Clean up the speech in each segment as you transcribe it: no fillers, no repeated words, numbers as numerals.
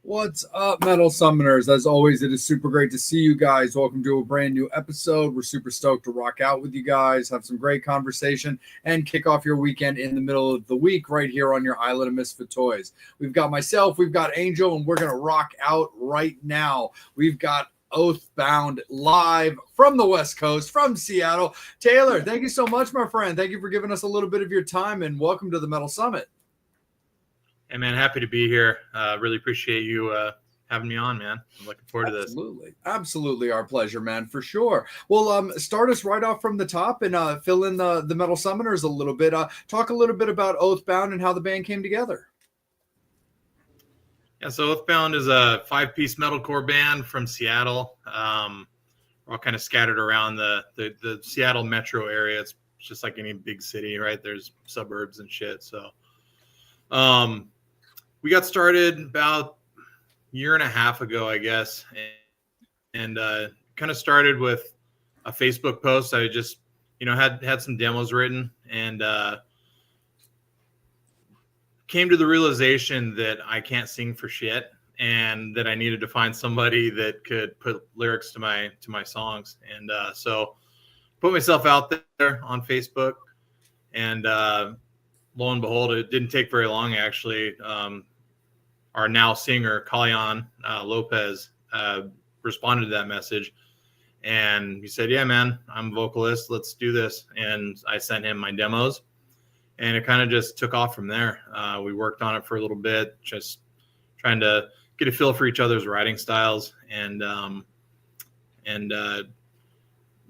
What's up, Metal Summoners? As always, it is super great to see you guys. Welcome to a brand new episode. We're super stoked to rock out with you guys, have some great conversation, and kick off your weekend in the middle of the week right here on your Island of Misfit Toys. We've got myself, we've got Angel, and we're going to rock out right now. We've got Oathbound live from the West Coast, from Seattle. Taylor, thank you so much, my friend. Thank you for giving us a little bit of your time, and welcome to the Metal Summit. Hey, man, happy to be here. Really appreciate you having me on, man. I'm looking forward to this. Absolutely our pleasure, man, for sure. Well, start us right off from the top and fill in the Metal Summoners a little bit. Talk a little bit about Oathbound and how the band came together. Yeah, so Oathbound is a 5-piece metalcore band from Seattle. We're all kind of scattered around the Seattle metro area. It's just like any big city, right? There's suburbs and shit. So we got started about a year and a half ago, I guess, and kind of started with a Facebook post. I just, had some demos written and came to the realization that I can't sing for shit and that I needed to find somebody that could put lyrics to my songs. And so put myself out there on Facebook, and lo and behold, it didn't take very long, actually. Our now singer, Kalyan Lopez, responded to that message. And he said, yeah, man, I'm a vocalist. Let's do this. And I sent him my demos. And it kind of just took off from there. We worked on it for a little bit, just trying to get a feel for each other's writing styles. And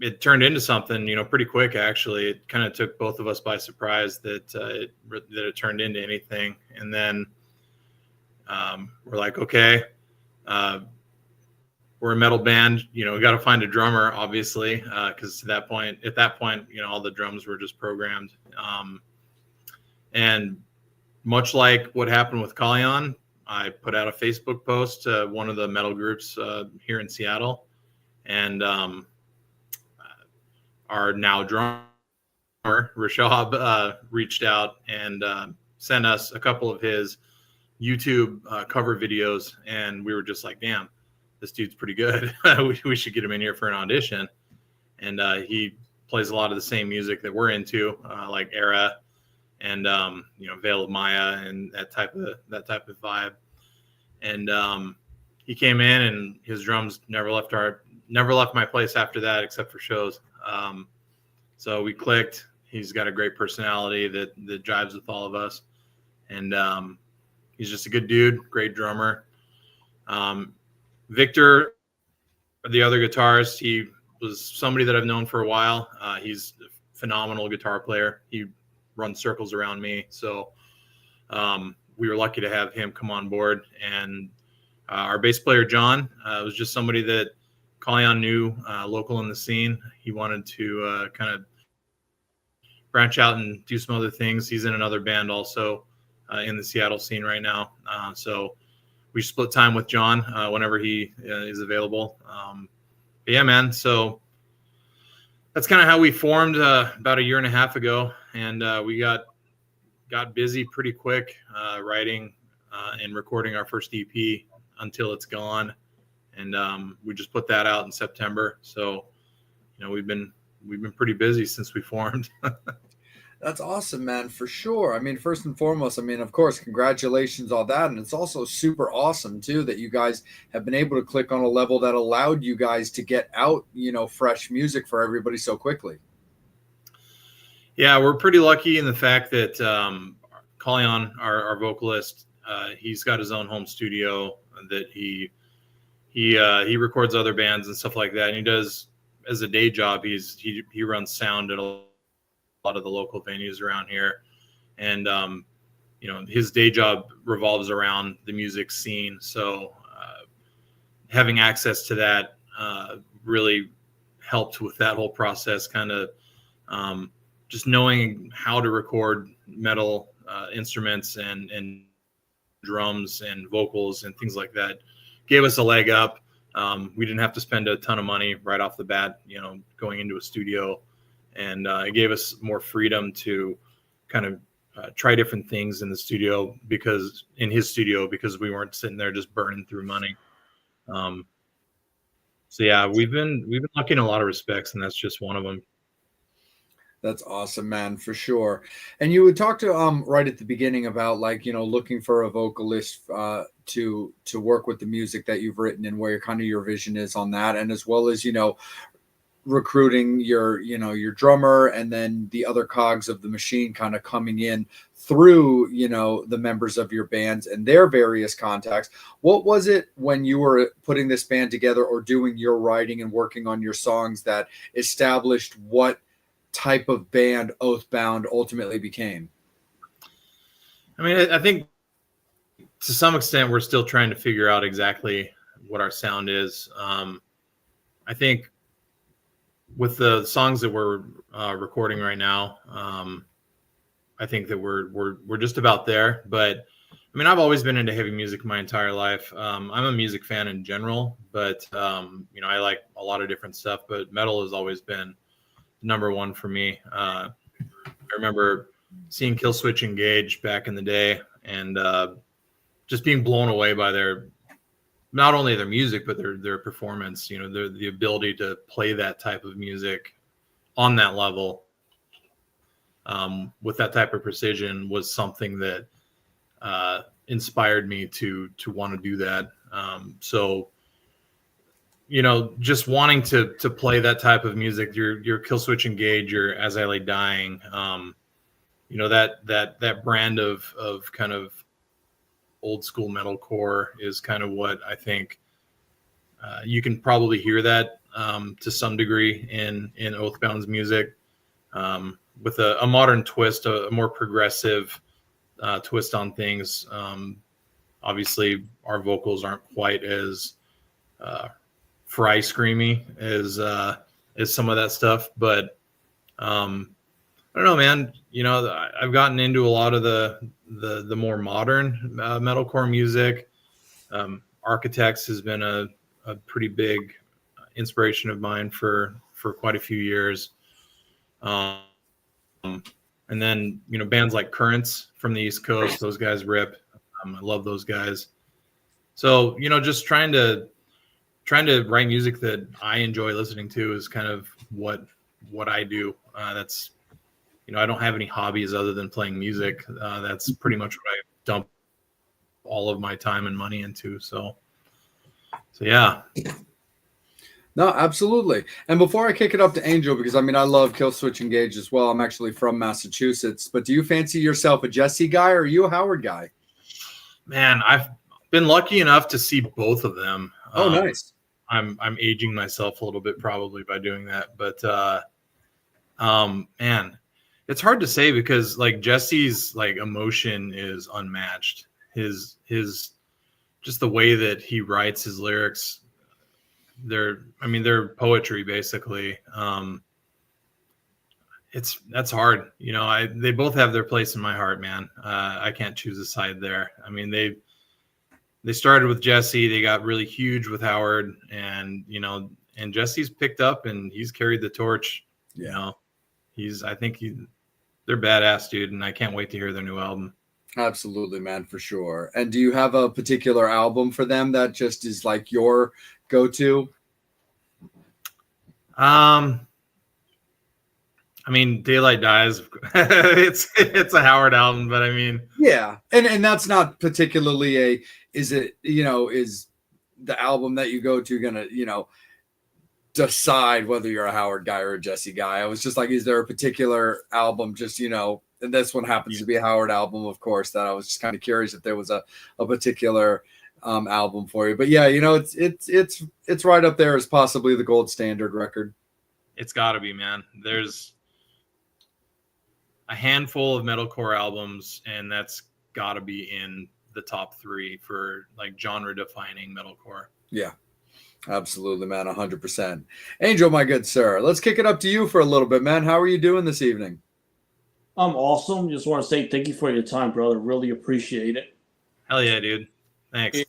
it turned into something, pretty quick, actually. It kind of took both of us by surprise that it turned into anything. And then we're like, okay, we're a metal band, we got to find a drummer, obviously, because at that point, all the drums were just programmed. And much like what happened with Kalyan, I put out a Facebook post to one of the metal groups here in Seattle, and our now drummer, Rashab, reached out and sent us a couple of his YouTube cover videos, and we were just like, damn, this dude's pretty good. we should get him in here for an audition. And he plays a lot of the same music that we're into, like Era and Veil of Maya and that type of vibe. And he came in, and his drums never left my place after that, except for shows. So we clicked. He's got a great personality that jives with all of us, and he's just a good dude, great drummer. Victor, the other guitarist, he was somebody that I've known for a while. He's a phenomenal guitar player. He runs circles around me. So we were lucky to have him come on board. And our bass player, John, was just somebody that Kalyan knew, local in the scene. He wanted to kind of branch out and do some other things. He's in another band also in the Seattle scene right now. So we split time with John whenever he is available. But yeah, man. So that's kind of how we formed about a year and a half ago. And we got busy pretty quick writing and recording our first EP, Until It's Gone. And we just put that out in September. So, we've been pretty busy since we formed. That's awesome, man, for sure. I mean, first and foremost, of course, congratulations on that. And it's also super awesome, too, that you guys have been able to click on a level that allowed you guys to get out, fresh music for everybody so quickly. Yeah, we're pretty lucky in the fact that Kalyan, our vocalist, he's got his own home studio that he records other bands and stuff like that. And he does, as a day job, he runs sound at a lot of the local venues around here. And, his day job revolves around the music scene. So having access to that really helped with that whole process, kind of just knowing how to record metal instruments and drums and vocals and things like that gave us a leg up. We didn't have to spend a ton of money right off the bat, going into a studio, and it gave us more freedom to kind of try different things in the studio because we weren't sitting there just burning through money. So yeah, we've been lucky in a lot of respects, and that's just one of them. That's awesome, man, for sure. And you would talk to right at the beginning about like, looking for a vocalist to work with the music that you've written and where kind of your vision is on that, and as well as recruiting your drummer and then the other cogs of the machine kind of coming in through the members of your bands and their various contacts. What was it when you were putting this band together or doing your writing and working on your songs that established what type of band Oathbound ultimately became? I mean, I think to some extent we're still trying to figure out exactly what our sound is. I think with the songs that we're recording right now, I think that we're just about there. But I mean, I've always been into heavy music my entire life. I'm a music fan in general, but I like a lot of different stuff. But metal has always been number one for me. I remember seeing Killswitch Engage back in the day, and just being blown away by not only their music but their performance. The ability to play that type of music on that level with that type of precision was something that inspired me to want to do that. So just wanting to play that type of music, your Killswitch Engage, your As I Lay Dying, that brand of kind of old school metalcore is kind of what I think you can probably hear that to some degree in Oathbound's music, with a modern twist, a more progressive twist on things. Obviously, our vocals aren't quite as fry screamy as some of that stuff, but I don't know, man. I've gotten into a lot of the more modern metalcore music. Architects has been a pretty big inspiration of mine for quite a few years. And then bands like Currents from the East Coast, those guys rip. I love those guys. So just trying to write music that I enjoy listening to is kind of what I do. That's I don't have any hobbies other than playing music. That's pretty much what I dump all of my time and money into. So yeah. No, absolutely. And before I kick it up to Angel, because I love Killswitch Engage as well. I'm actually from Massachusetts, but do you fancy yourself a Jesse guy or are you a Howard guy? Man, I've been lucky enough to see both of them. Oh, nice. I'm aging myself a little bit probably by doing that, but man, it's hard to say because like Jesse's like emotion is unmatched. His just the way that he writes his lyrics, they're poetry basically. That's hard. They both have their place in my heart, man. I can't choose a side there. They started with Jesse, they got really huge with Howard, and and Jesse's picked up and he's carried the torch. Yeah. They're badass, dude, and I can't wait to hear their new album. Absolutely, man, for sure. And do you have a particular album for them that just is like your go-to? Daylight Dies. it's a Howard album, but yeah, and that's not particularly is the album that you go to gonna decide whether you're a Howard guy or a Jesse guy? I was just like, is there a particular album just and this one happens to be a Howard album, of course, that I was just kind of curious if there was a particular album for you. But yeah, it's right up there as possibly the gold standard record. It's got to be, man. There's a handful of metalcore albums, and that's got to be in the top 3 for like genre defining metalcore. Yeah, absolutely, man. 100%. Angel, my good sir, let's kick it up to you for a little bit, man. How are you doing this evening? I'm awesome. Just want to say thank you for your time, brother. Really appreciate it. Hell yeah, dude. Thanks.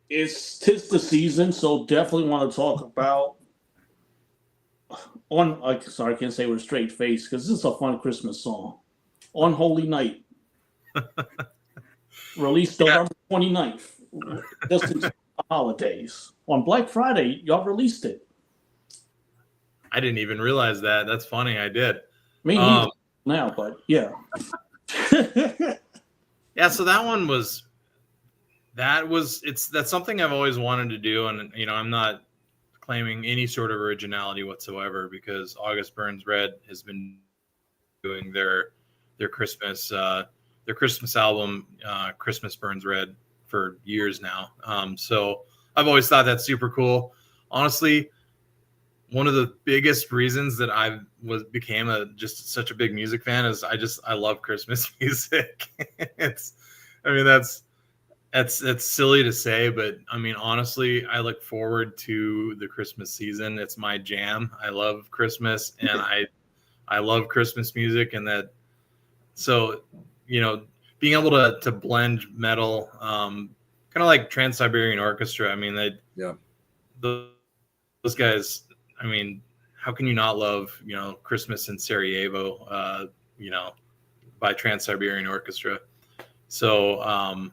It's tis the season, so definitely want to talk about I can't say with a straight face because this is a fun Christmas song. On Holy Night. Released November 29th. Just in the holidays. On Black Friday, y'all released it. I didn't even realize that. That's funny. I did. Me neither now, but yeah. Yeah, so that's something I've always wanted to do, and I'm not claiming any sort of originality whatsoever because August Burns Red has been doing their Christmas album, Christmas Burns Red, for years now. So I've always thought that's super cool. Honestly, one of the biggest reasons that I became just such a big music fan is I love Christmas music. It's silly to say, but I mean, honestly, I look forward to the Christmas season. It's my jam. I love Christmas, and I love Christmas music, and so being able to blend metal, kind of like Trans-Siberian Orchestra. I mean, those guys. I mean, how can you not love, Christmas in Sarajevo, by Trans-Siberian Orchestra? So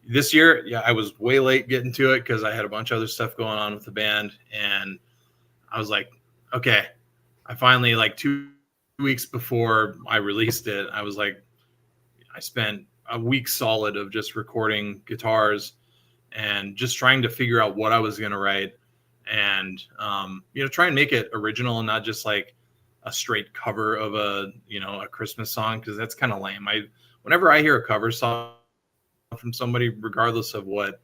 this year, I was way late getting to it because I had a bunch of other stuff going on with the band. And I was like, okay, I finally, like 2 weeks before I released it, I was like, I spent a week solid of just recording guitars and just trying to figure out what I was going to write. And try and make it original and not just like a straight cover of a Christmas song, because that's kind of lame. Whenever I hear a cover song from somebody, regardless of what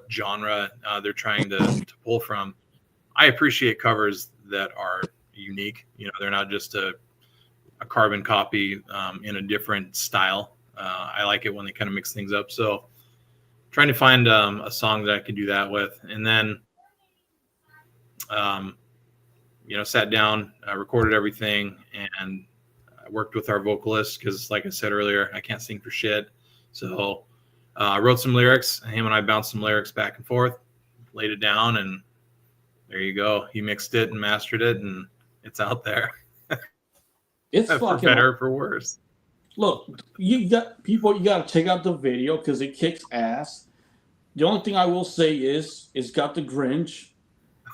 genre they're trying to pull from, I appreciate covers that are unique. They're not just a carbon copy in a different style. I like it when they kind of mix things up. So trying to find a song that I can do that with, and then sat down, recorded everything, and I worked with our vocalist because, like I said earlier, I can't sing for shit. So I wrote some lyrics. Him and I bounced some lyrics back and forth, laid it down, and there you go. He mixed it and mastered it, and it's out there. It's for fucking better or for worse. Look, you got to check out the video because it kicks ass. The only thing I will say is it's got the Grinch.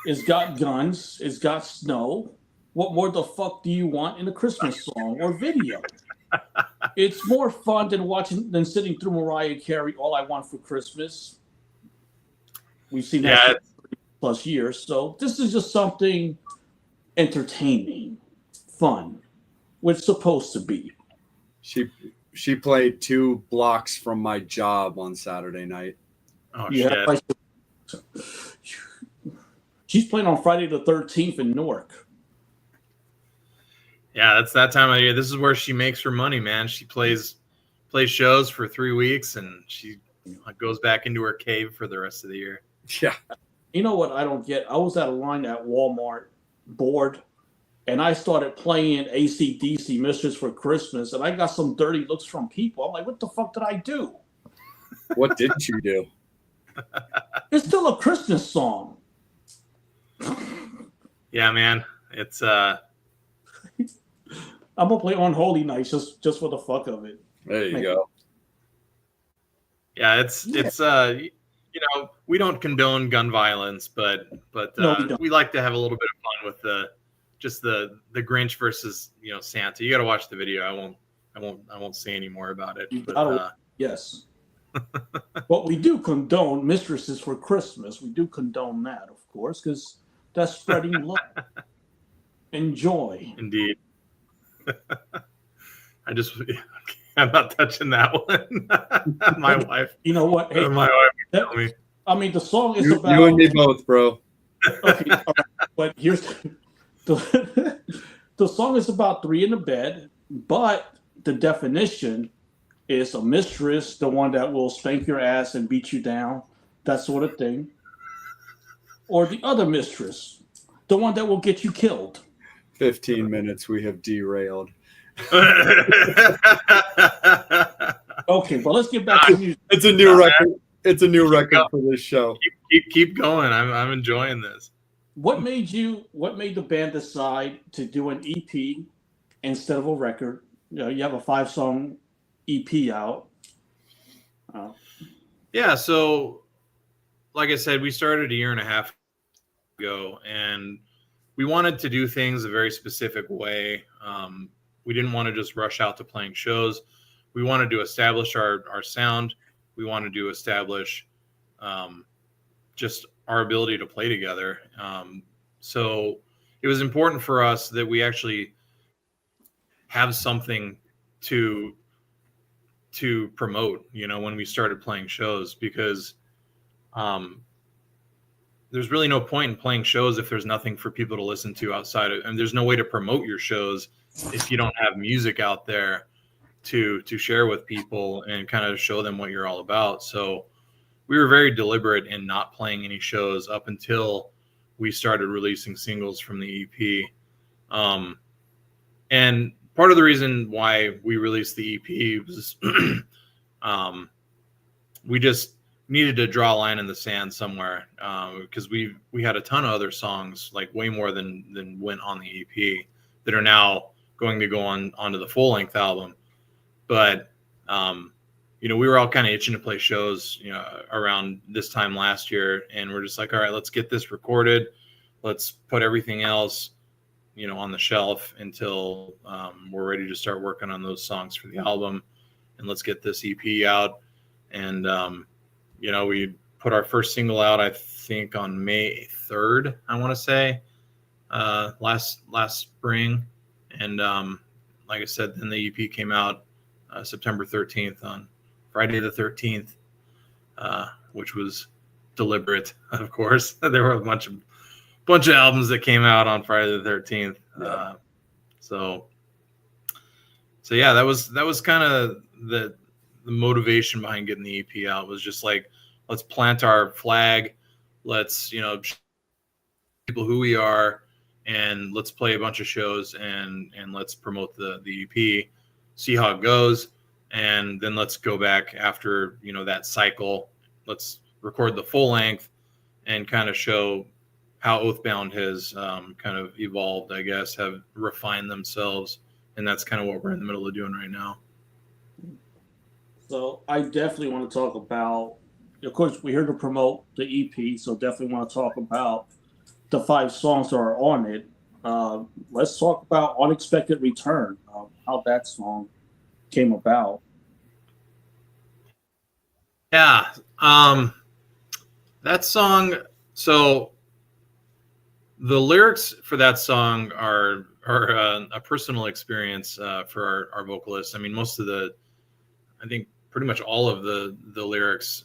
It's got guns. It's got snow. What more the fuck do you want in a Christmas song or video? It's more fun than sitting through Mariah Carey, All I Want for Christmas. We've seen that for 30+ years. So this is just something entertaining, fun, which it's supposed to be. She played 2 blocks from my job on Saturday night. Oh, shit. She's playing on Friday the 13th in Newark. Yeah, that's that time of year. This is where she makes her money, man. She plays shows for 3 weeks, and she goes back into her cave for the rest of the year. Yeah. You know what I don't get? I was at a line at Walmart, bored, and I started playing AC/DC Mistress for Christmas, and I got some dirty looks from people. I'm like, what the fuck did I do? What didn't you do? It's still a Christmas song. Yeah, man. It's I'm gonna play On Holy Night just for the fuck of it. There you go. Yeah, it's we don't condone gun violence, but No, we like to have a little bit of fun with the Grinch versus Santa. You got to watch the video. I won't say any more about it. But, yes. But we do condone Mistresses for Christmas. We do condone that, of course, because that's spreading love and joy. Indeed. I'm not touching that one. My wife. You know what? Hey, my wife tell me. I mean, the song is about you and me both, bro. Okay, all right. But here's the song is about 3 in the bed, but the definition is a mistress, the one that will spank your ass and beat you down, that sort of thing. Or the other mistress, the one that will get you killed. 15 minutes we have derailed. Okay, but let's get back to music. It's a new record. It's a new record for this show. Keep going. I'm enjoying this. What made the band decide to do an EP instead of a record? you have a 5-song EP out. Yeah, so like I said, we started a year and a half ago, and we wanted to do things a very specific way. We didn't want to just rush out to playing shows. We wanted to establish our sound. We wanted to establish just our ability to play together. So it was important for us that we actually have something to promote, when we started playing shows, because there's really no point in playing shows if there's nothing for people to listen to outside of, and there's no way to promote your shows if you don't have music out there to share with people and kind of show them what you're all about. So we were very deliberate in not playing any shows up until we started releasing singles from the EP. And part of the reason why we released the EP was we just needed to draw a line in the sand somewhere, because we had a ton of other songs, like way more than went on the EP, that are now going to go onto the full length album. But we were all kind of itching to play shows, around this time last year, and we're just like, all right, let's get this recorded. Let's put everything else, on the shelf until we're ready to start working on those songs for the album, and let's get this EP out. And we put our first single out, I think, on May 3rd, I want to say, last spring. And like I said, then the EP came out September 13th, on Friday the 13th, which was deliberate, of course. There were a bunch of albums that came out on Friday the 13th. Yeah. So yeah, that was kind of the motivation behind getting the EP out, was just like, let's plant our flag, let's show people who we are, and let's play a bunch of shows, and let's promote the EP, see how it goes, and then let's go back after that cycle. Let's record the full length and kind of show how Oathbound has kind of evolved, I guess, have refined themselves, and that's kind of what we're in the middle of doing right now. So I definitely want to talk about, of course, we're here to promote the EP, so definitely want to talk about the 5 songs that are on it. Let's talk about Unexpected Return, how that song came about. Yeah, that song. So the lyrics for that song are a personal experience for our vocalist. I mean, I think pretty much all of the lyrics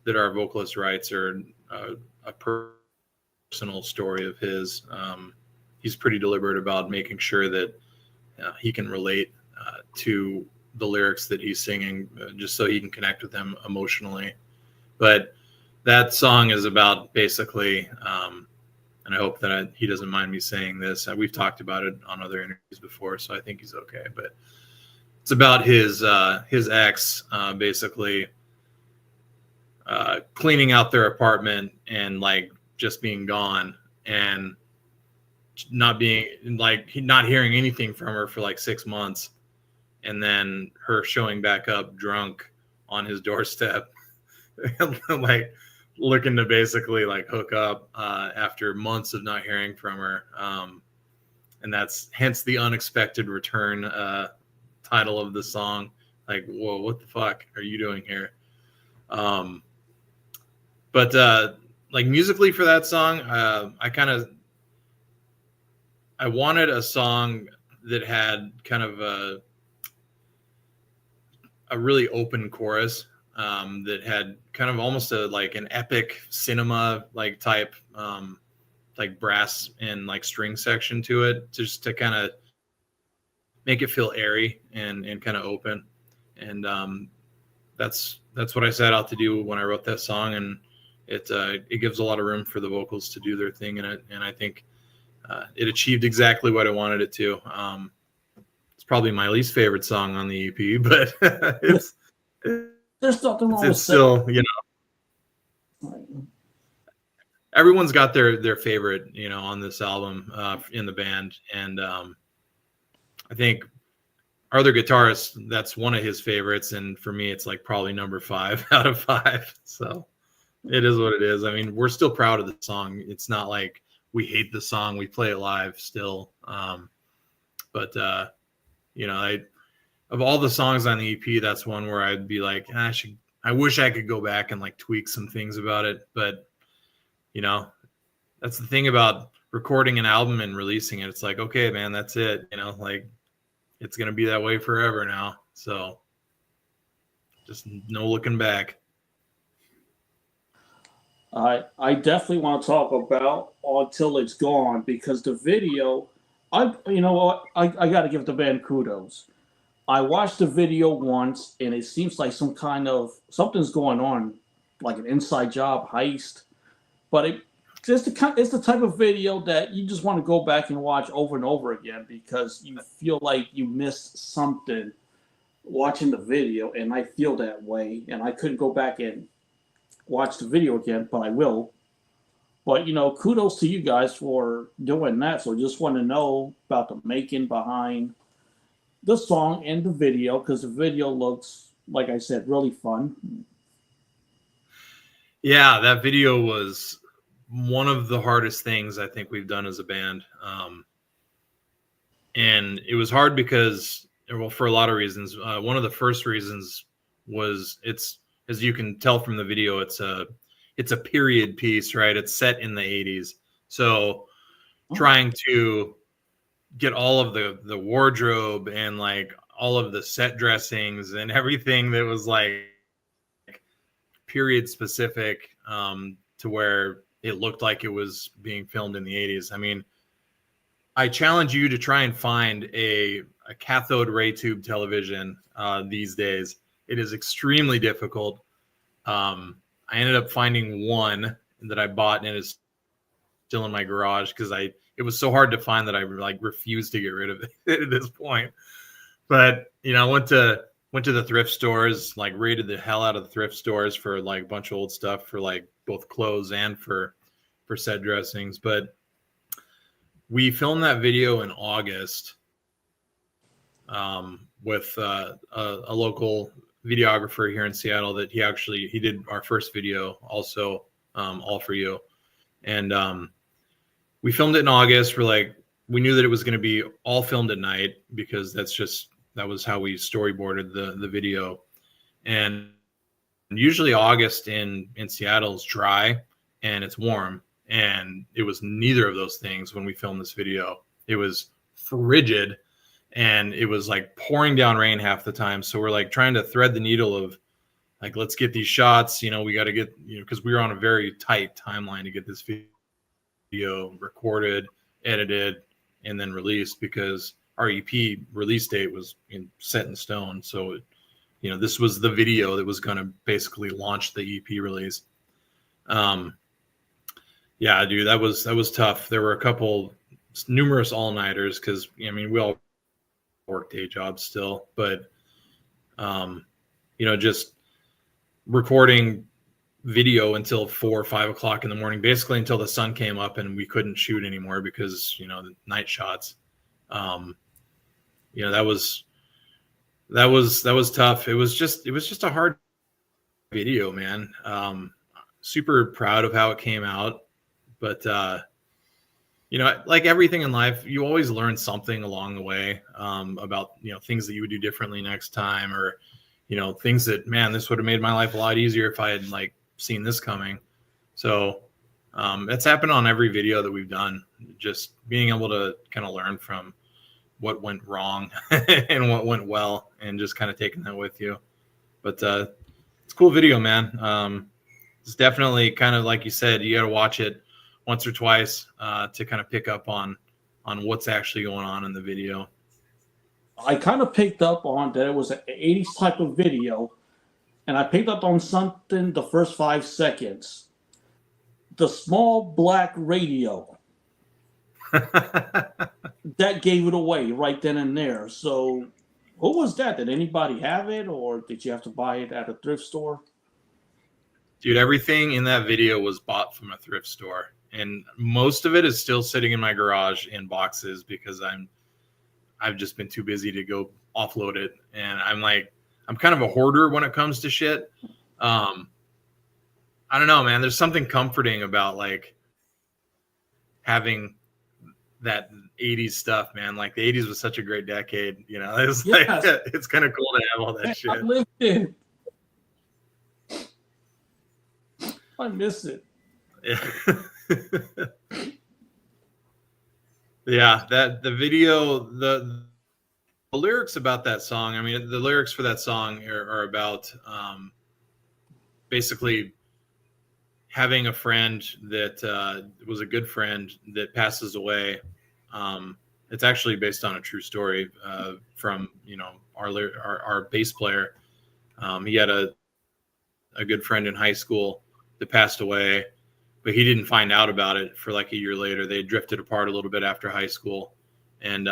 that our vocalist writes are a personal story of his. He's pretty deliberate about making sure that he can relate to the lyrics that he's singing, just so he can connect with them emotionally. But that song is about basically, and I hope that he doesn't mind me saying this, we've talked about it on other interviews before, so I think he's okay, but it's about his ex basically cleaning out their apartment and like just being gone, and not hearing anything from her for like 6 months, and then her showing back up drunk on his doorstep and like looking to basically like hook up after months of not hearing from her, and that's hence the Unexpected Return title of the song. Like, whoa, what the fuck are you doing here? But like musically for that song, I wanted a song that had kind of a really open chorus, that had kind of almost like an epic cinema like type like brass and like string section to it, just to kind of make it feel airy and kind of open. And that's what I set out to do when I wrote that song, and it gives a lot of room for the vocals to do their thing in it, and I think it achieved exactly what I wanted it to. It's probably my least favorite song on the EP, but there's nothing wrong with it's still, everyone's got their favorite, on this album in the band, and I think our other guitarist, that's one of his favorites, and for me, it's like probably number 5 out of 5. So it is what it is. I mean, we're still proud of the song. It's not like we hate the song. We play it live still. But you know, of all the songs on the EP, that's one where I'd be like, I wish I could go back and like tweak some things about it. But you know, that's the thing about recording an album and releasing it. It's like, okay, man, that's it. You know, like it's gonna be that way forever now. So just no looking back. I definitely want to talk about Until It's Gone, because the video, you know what, I got to give the band kudos. I watched the video once, and it seems like something's going on, like an inside job heist. But it's the type of video that you just want to go back and watch over and over again, because you feel like you missed something watching the video, and I feel that way, and I couldn't go back and watch the video again, but I will. But you know, kudos to you guys for doing that. So just want to know about the making behind the song and the video, because the video looks, like I said, really fun. Yeah, that video was one of the hardest things I think we've done as a band. And it was hard because, well, for a lot of reasons. One of the first reasons was it's, as you can tell from the video, it's a period piece, right? It's set in the 80s. So trying to get all of the wardrobe and like all of the set dressings and everything that was like period specific, to where it looked like it was being filmed in the 80s. I mean, I challenge you to try and find a cathode ray tube television these days. It is extremely difficult. I ended up finding one that I bought, and it is still in my garage because it was so hard to find that I like refused to get rid of it at this point. But you know, I went to the thrift stores, like raided the hell out of the thrift stores for like a bunch of old stuff for like both clothes and for set dressings. But we filmed that video in August with a local videographer here in Seattle that he did our first video also, All For You. And we filmed it in August. We knew that it was going to be all filmed at night because that was how we storyboarded the video. And usually August in Seattle is dry and it's warm. And it was neither of those things when we filmed this video. It was frigid and it was like pouring down rain half the time. So we're like trying to thread the needle of like, let's get these shots, we got to get, because we were on a very tight timeline to get this video recorded, edited, and then released, because our EP release date was set in stone. So, this was the video that was going to basically launch the EP release. Yeah, dude, that was tough. There were numerous all-nighters because, we all work day jobs still, but, just recording video until 4 or 5 o'clock in the morning, basically until the sun came up and we couldn't shoot anymore because, the night shots, that was tough. It was just a hard video, man. Super proud of how it came out. But, like everything in life, you always learn something along the way about, things that you would do differently next time, or, things that, man, this would have made my life a lot easier if I had like seen this coming. So it's happened on every video that we've done, just being able to kind of learn from what went wrong and what went well, and just kind of taking that with you. But it's a cool video, man. It's definitely kind of like you said, you got to watch it once or twice to kind of pick up on what's actually going on in the video. I kind of picked up on that it was an 80s type of video, and I picked up on something the first 5 seconds. The small black radio. That gave it away right then and there. So who was that? Did anybody have it, or did you have to buy it at a thrift store? Dude, everything in that video was bought from a thrift store. And most of it is still sitting in my garage in boxes because I've just been too busy to go offload it. And I'm kind of a hoarder when it comes to shit. I don't know, man. There's something comforting about like having that 80s stuff, man. Like the 80s was such a great decade, you know. It's like it's kind of cool to have all that Man, shit. I lived it. I miss it. Yeah. Yeah, that the video, the lyrics about that song. I mean, the lyrics for that song are about basically having a friend that was a good friend that passes away. It's actually based on a true story from our bass player. He had a good friend in high school that passed away, but he didn't find out about it for like a year later. They drifted apart a little bit after high school, and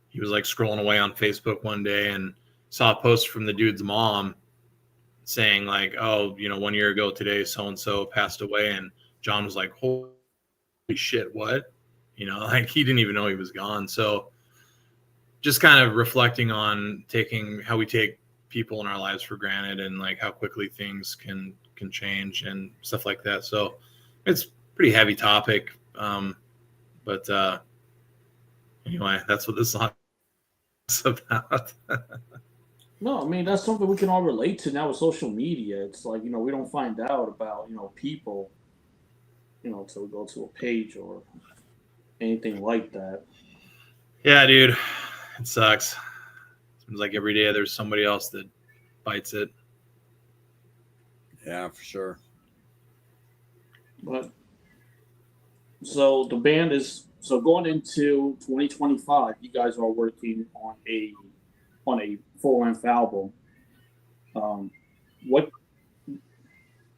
he was like scrolling away on Facebook one day and saw a post from the dude's mom saying like, oh, 1 year ago today, so-and-so passed away. And John was like, holy shit, what? Like he didn't even know he was gone. So just kind of reflecting on how we take people in our lives for granted and like how quickly things can change and stuff like that. So it's a pretty heavy topic. But anyway, that's what this song is about. No, I mean that's something we can all relate to now with social media. It's like, we don't find out about, people, until we go to a page or anything like that. Yeah, dude. It sucks. Seems like every day there's somebody else that bites it. Yeah, for sure. But so the band is going into 2025. You guys are working on a full-length album. What,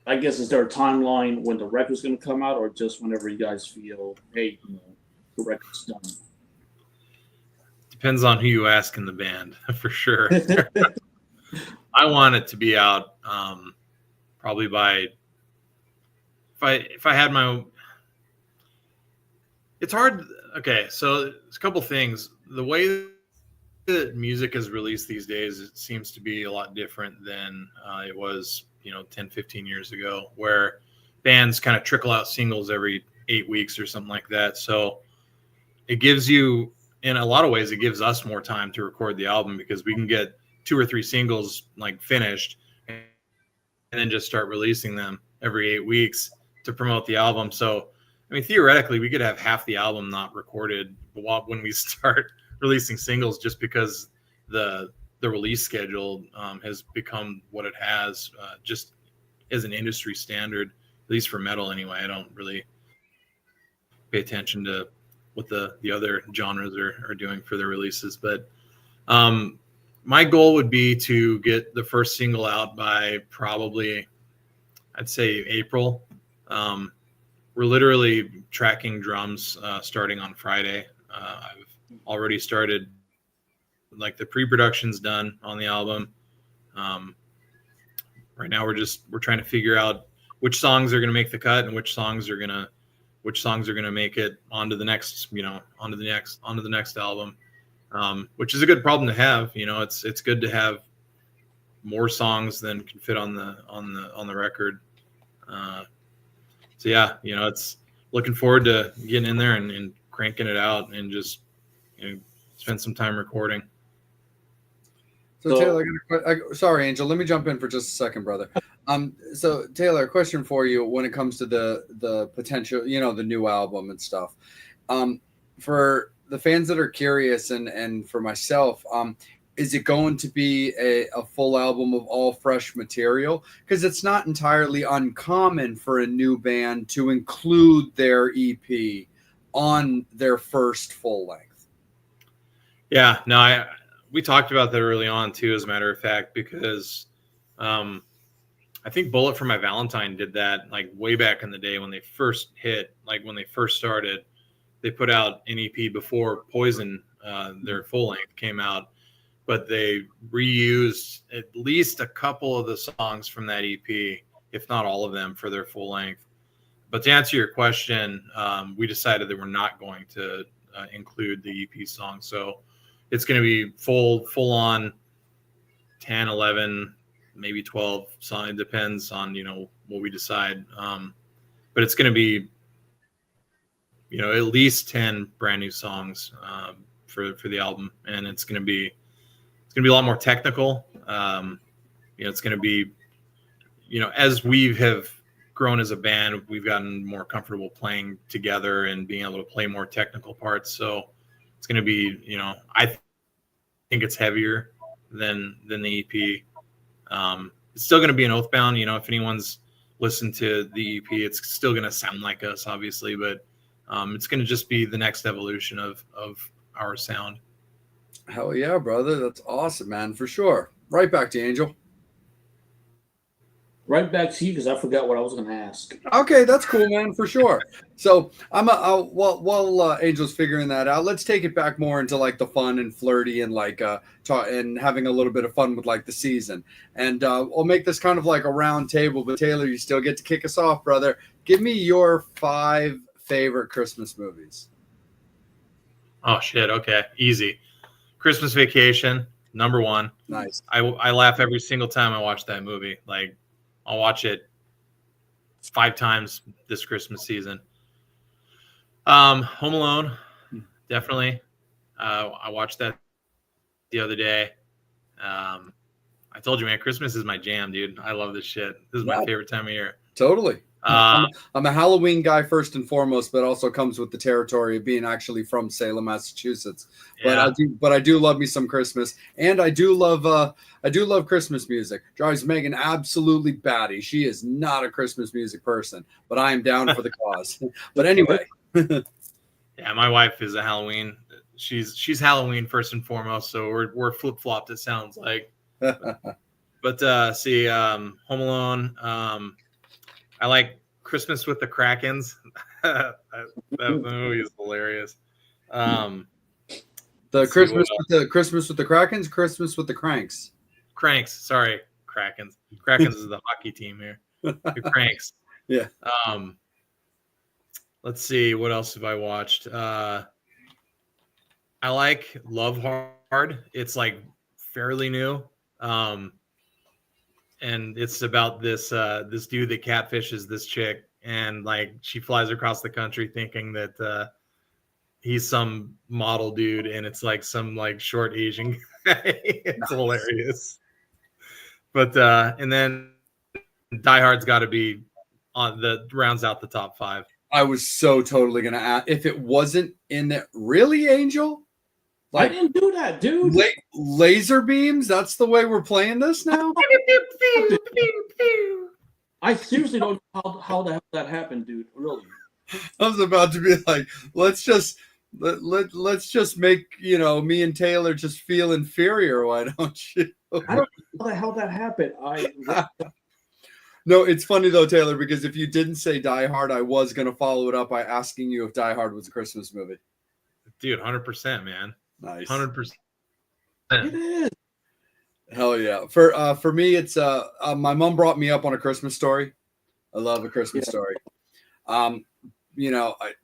I guess, is there a timeline when the record's going to come out, or just whenever you guys feel, hey, the record's done? Depends on who you ask in the band, for sure. I want it to be out probably by, if I had my, it's hard. Okay, so there's a couple things. The way that music is released these days, it seems to be a lot different than it was 10, 15 years ago, where bands kind of trickle out singles every 8 weeks or something like that. So it gives you, in a lot of ways, it gives us more time to record the album because we can get 2 or 3 singles like finished and then just start releasing them every 8 weeks to promote the album. So I mean, theoretically, we could have half the album not recorded when we start releasing singles, just because the release schedule has become what it has, just as an industry standard, at least for metal anyway. I don't really pay attention to what the other genres are doing for their releases. But my goal would be to get the first single out by probably, I'd say, April. We're literally tracking drums starting on Friday. I've already started, like, the pre-production's done on the album. Right now we're trying to figure out which songs are going to make the cut and which songs are going to make it onto the next album. Which is a good problem to have. It's good to have more songs than can fit on the record. So yeah, it's looking forward to getting in there and cranking it out and just spend some time recording. So Taylor, sorry, Angel, let me jump in for just a second, brother. So Taylor, a question for you when it comes to the potential, the new album and stuff. For the fans that are curious and for myself, is it going to be a full album of all fresh material? Because it's not entirely uncommon for a new band to include their EP on their first full length. Yeah, no, we talked about that early on too, as a matter of fact, because I think Bullet for My Valentine did that like way back in the day when they first hit, like when they first started. They put out an EP before Poison, their full length, came out, but they reused at least a couple of the songs from that EP, if not all of them, for their full length. But to answer your question, we decided that we're not going to include the EP song. So it's going to be full on 10, 11, maybe 12 song. It depends on, what we decide. But it's going to be, at least 10 brand new songs for the album. And it's going to be a lot more technical. It's going to be, as we have grown as a band, we've gotten more comfortable playing together and being able to play more technical parts. So it's going to be, I think it's heavier than the EP. It's still going to be an Oathbound. If anyone's listened to the EP, it's still going to sound like us, obviously, but it's going to just be the next evolution of our sound. Hell yeah, brother. That's awesome, man, for sure. Right back to Angel. Right back to you because I forgot what I was going to ask. Okay, that's cool, man, for sure. So while Angel's figuring that out, let's take it back more into like the fun and flirty and like and having a little bit of fun with like the season. And we'll make this kind of like a round table. But Taylor, you still get to kick us off, brother. Give me your 5 favorite Christmas movies. Oh shit! Okay, easy. Christmas Vacation, number 1. Nice. I laugh every single time I watch that movie. Like, I'll watch it 5 times this Christmas season. Home Alone, definitely. I watched that the other day. I told you, man, Christmas is my jam, dude. I love this shit. This is my favorite time of year. Totally. I'm a Halloween guy first and foremost, but also comes with the territory of being actually from Salem, Massachusetts. Yeah. But I do love me some Christmas, and I do love Christmas music. Drives Megan absolutely batty. She is not a Christmas music person, but I am down for the cause. But anyway, yeah, my wife is a Halloween. She's Halloween first and foremost, so we're flip flopped. It sounds like. But see, Home Alone. I like Christmas with the Krakens. that movie is hilarious. The Christmas with the Krakens, Christmas with the Cranks. Cranks, sorry, Krakens. Krakens is the hockey team here. The Cranks. Yeah. Let's see, what else have I watched? I like Love Hard. It's like fairly new. And it's about this dude that catfishes this chick, and like she flies across the country thinking that he's some model dude, and it's like some like short Asian guy. It's hilarious. But and then Die Hard's got to be on the rounds out the top 5. I was so totally gonna ask if it wasn't in there. Really, Angel? Like, I didn't do that, dude. Laser beams? That's the way we're playing this now? I seriously don't know how the hell that happened, dude. Really. I was about to be like, let's just make, me and Taylor just feel inferior. Why don't you? I don't know how the hell that happened. No, it's funny though, Taylor, because if you didn't say Die Hard, I was going to follow it up by asking you if Die Hard was a Christmas movie. Dude, 100%, man. Nice. 100%. It is. Hell yeah. For me, it's my mom brought me up on A Christmas Story. I love A Christmas Story.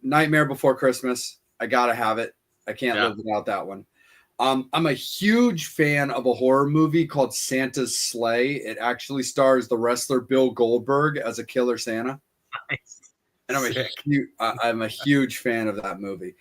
Nightmare Before Christmas. I gotta have it. I can't live without that one. I'm a huge fan of a horror movie called Santa's Sleigh. It actually stars the wrestler Bill Goldberg as a killer Santa. Nice. And I'm a huge fan of that movie.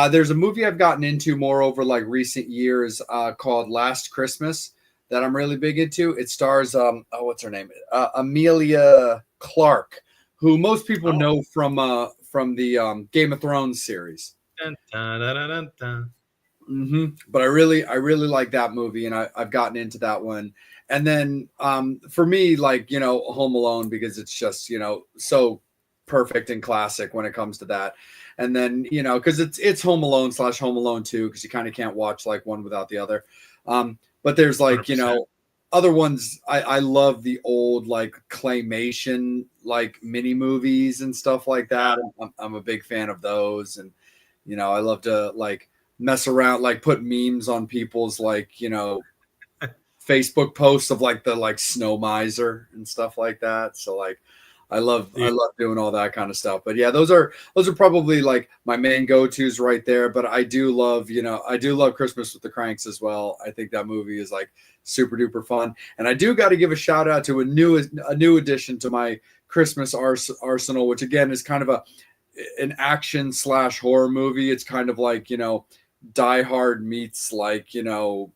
There's a movie I've gotten into more over like recent years called Last Christmas that I'm really big into. It stars what's her name? Amelia Clarke, who most people know from the Game of Thrones series. Dun, dun, dun, dun, dun. Mm-hmm. But I really like that movie, and I've gotten into that one. And then for me, like, Home Alone, because it's just, so perfect and classic when it comes to that. And then, because it's Home Alone / Home Alone 2, because you kind of can't watch like one without the other. But there's like, 100%. Other ones. I love the old like claymation, like mini movies and stuff like that. I'm a big fan of those. And, I love to like mess around, like put memes on people's like, Facebook posts of like the like snow miser and stuff like that. So like, I love doing all that kind of stuff. But yeah, those are probably like my main go-tos right there. But I do love Christmas with the Cranks as well. I think that movie is like super duper fun. And I do got to give a shout out to a new addition to my Christmas arsenal, which again is kind of an action / horror movie. It's kind of like, Die Hard meets like, Friday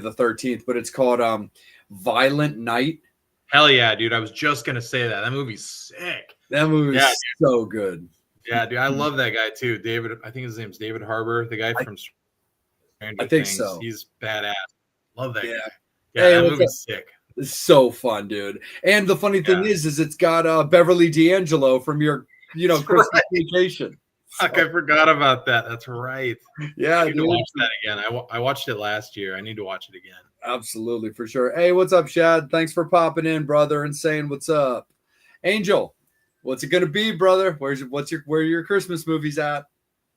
the 13th, but it's called Violent Night. Hell yeah, dude. I was just going to say that. That movie's sick. That movie's so good. Yeah, dude. I love that guy too. David, I think his name's David Harbour, the guy from Stranger I think Things. so. He's badass. Love that guy. Yeah, Hey, that movie's sick. It's so fun, dude. And the funny thing is it's got Beverly D'Angelo from your, Christmas Vacation. Fuck, I forgot about that. That's right. Yeah, I need to watch that again. I watched it last year. I need to watch it again. Absolutely, for sure. Hey, what's up, Shad? Thanks for popping in, brother, and saying what's up. Angel, what's it gonna be, brother? Where are your Christmas movies at?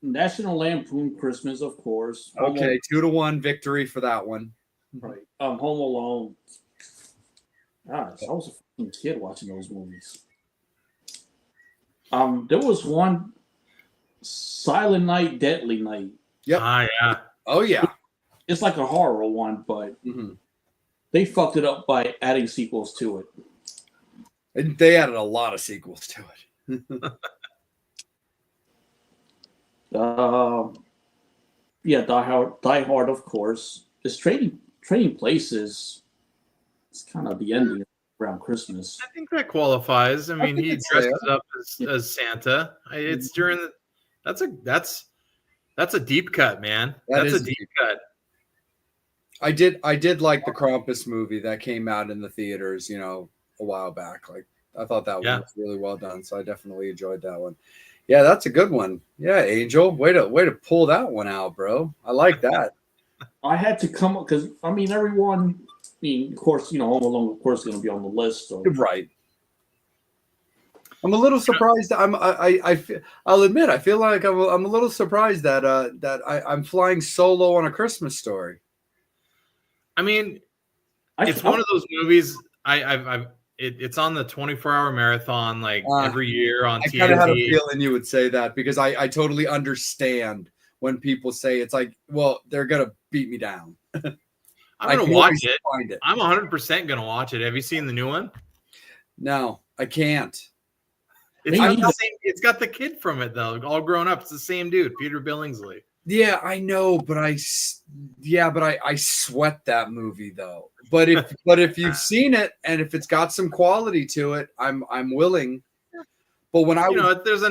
National Lampoon Christmas, of course. Okay, 2-1 victory for that one. Right. Home Alone. Gosh, I was a fucking kid watching those movies. There was one, Silent Night, Deadly Night. Yep. Yeah. Oh yeah. It's like a horror one, but they fucked it up by adding sequels to it. And they added a lot of sequels to it. Yeah, Die Hard, of course. It's Trading Places. It's kind of the ending around Christmas. I think that qualifies. I mean, he dresses up as Santa. It's during the. That's a deep cut, man. That's a deep cut. I did like the Krampus movie that came out in the theaters, a while back. Like I thought that one was really well done, so I definitely enjoyed that one. Yeah, that's a good one. Yeah, Angel, way to pull that one out, bro. I like that. I had to come up because everyone. Of course, Home Alone, of course, is going to be on the list. So. Right. I'm a little surprised. I'll admit, I feel like I'm a little surprised that I'm flying solo on A Christmas Story. I mean, it's one of those movies. It's on the 24-hour marathon like every year on TNT. I kind of had a feeling you would say that because I totally understand when people say it's like, well, they're gonna beat me down. I'm gonna watch it. I'm 100% gonna watch it. Have you seen the new one? No, I can't. It's got the kid from it though, all grown up. It's the same dude, Peter Billingsley. Yeah, I know, but I sweat that movie though. But if you've seen it and if it's got some quality to it, I'm willing. But when there's a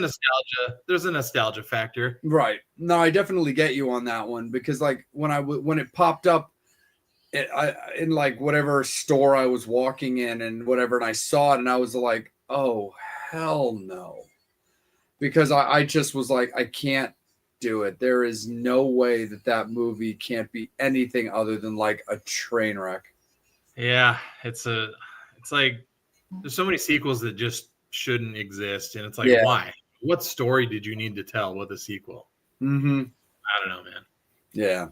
nostalgia factor, right? No, I definitely get you on that one because like when it popped up. In like whatever store I was walking in and whatever, and I saw it and I was like, oh hell no, because I just was like, I can't do it. There is no way that movie can't be anything other than like a train wreck. Yeah, it's like there's so many sequels that just shouldn't exist, and it's like why? What story did you need to tell with a sequel? I don't know, man. Yeah.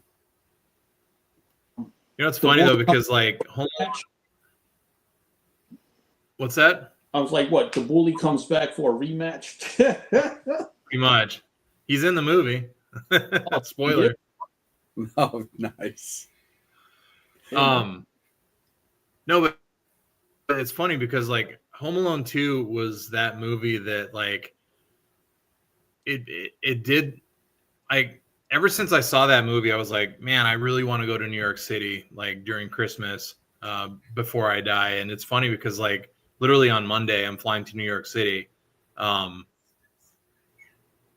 It's funny though because like what's that? I was like, what? The bully comes back for a rematch? Pretty much. He's in the movie. Spoiler. Oh, nice. No, but it's funny because like Home Alone 2 was that movie that like it did like. Ever since I saw that movie, I was like, man, I really want to go to New York City, like during Christmas, before I die. And it's funny because like literally on Monday, I'm flying to New York City,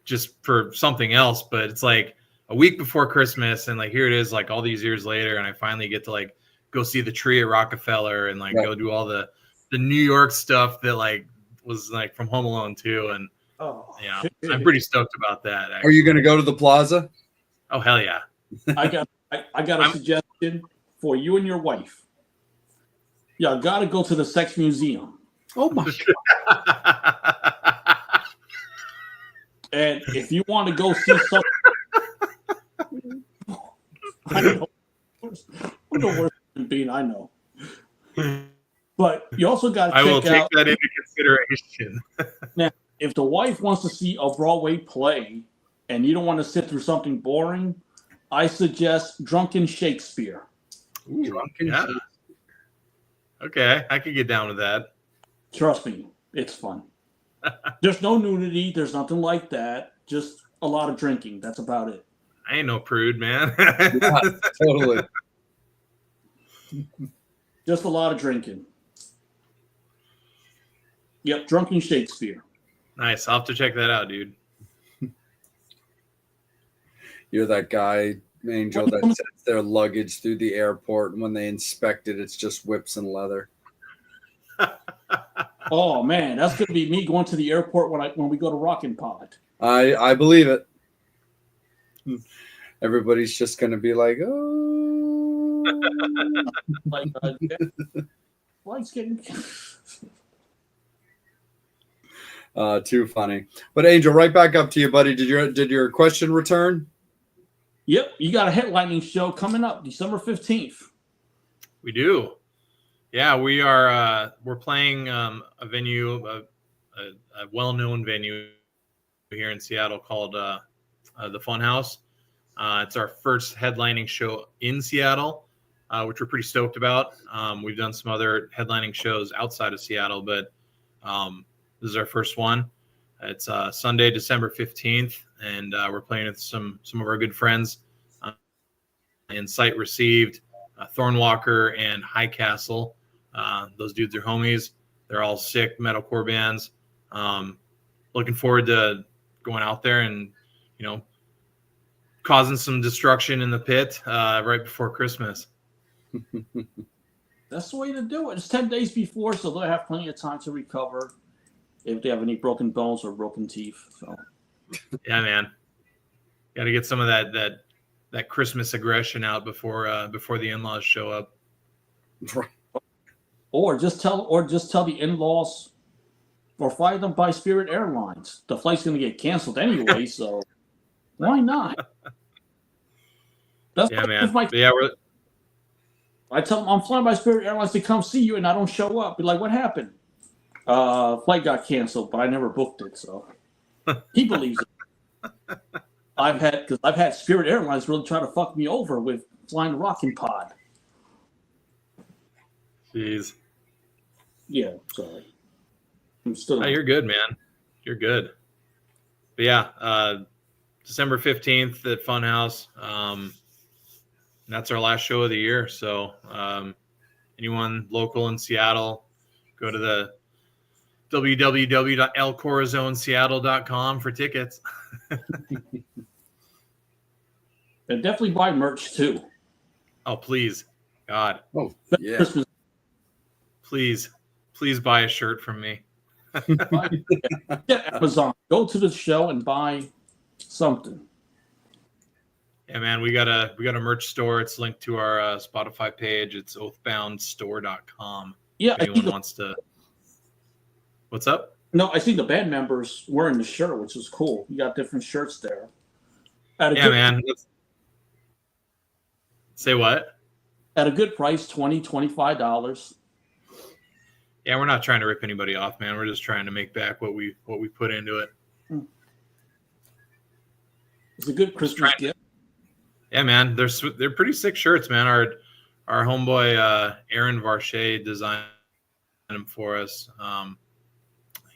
just for something else. But it's like a week before Christmas. And like, here it is, like all these years later. And I finally get to like go see the tree at Rockefeller and like go do all the New York stuff that like was like from Home Alone 2. And I'm pretty stoked about that. Actually. Are you going to go to the plaza? Oh, hell yeah. I got a suggestion for you and your wife. Y'all got to go to the sex museum. Oh, my God. And if you want to go see something, I know. I'm the worst being I know. But you also got to I will check take out that into consideration. now if the wife wants to see a Broadway play and you don't want to sit through something boring, I suggest Drunken Shakespeare. Ooh, Drunken yeah. Shakespeare. Okay, I could get down with that. Trust me, it's fun. There's no nudity. There's nothing like that. Just a lot of drinking. That's about it. I ain't no prude, man. Yeah, totally. Just a lot of drinking. Yep, Drunken Shakespeare. Nice. I'll have to check that out, dude. You're that guy, Angel, that sends their luggage through the airport, and when they inspect it, it's just whips and leather. Oh man, that's gonna be me going to the airport when we go to Rockin' Pod. I believe it. Everybody's just gonna be like, oh, Like, flight's getting. too funny. But Angel, right back up to you, buddy. Did your question return? Yep, you got a headlining show coming up December 15th. We do. Yeah, we are. We're playing a venue, a well-known venue here in Seattle called the Funhouse. It's our first headlining show in Seattle, which we're pretty stoked about. We've done some other headlining shows outside of Seattle, but this is our first one. It's Sunday, December 15th, and we're playing with some of our good friends in Sight Received, Thornwalker, and High Castle. Those dudes are homies. They're all sick metalcore bands. Looking forward to going out there and, causing some destruction in the pit right before Christmas. That's the way to do it. It's 10 days before, so they'll have plenty of time to recover if they have any broken bones or broken teeth. So, yeah, man, got to get some of that Christmas aggression out before the in-laws show up. Or just tell the in-laws, or fly them by Spirit Airlines. The flight's going to get canceled anyway, so why not? That's Yeah, man. I tell them I'm flying by Spirit Airlines to come see you, and I don't show up. Be like, what happened? Flight got canceled, but I never booked it, so he believes it. I've had Spirit Airlines really try to fuck me over with flying Rockin' Pod. Jeez. Yeah, sorry. I'm still. Oh, you're good, man. You're good. But yeah, December 15th at Funhouse. That's our last show of the year. So anyone local in Seattle, go to the www.elcorazoneseattle.com for tickets. And definitely buy merch too. Oh, please. God. Oh, yeah. Christmas. Please buy a shirt from me. Get Amazon. Go to the show and buy something. Yeah, man, we got a merch store. It's linked to our Spotify page. It's oathboundstore.com. Yeah, if anyone wants to. What's up? No, I see the band members wearing the shirt, which is cool. You got different shirts there. Yeah, man. Say what? At a good price, $25. Yeah, we're not trying to rip anybody off, man. We're just trying to make back what we put into it. It's a good Christmas gift. Yeah, man. They're pretty sick shirts, man. Our homeboy Aaron Varshay designed them for us.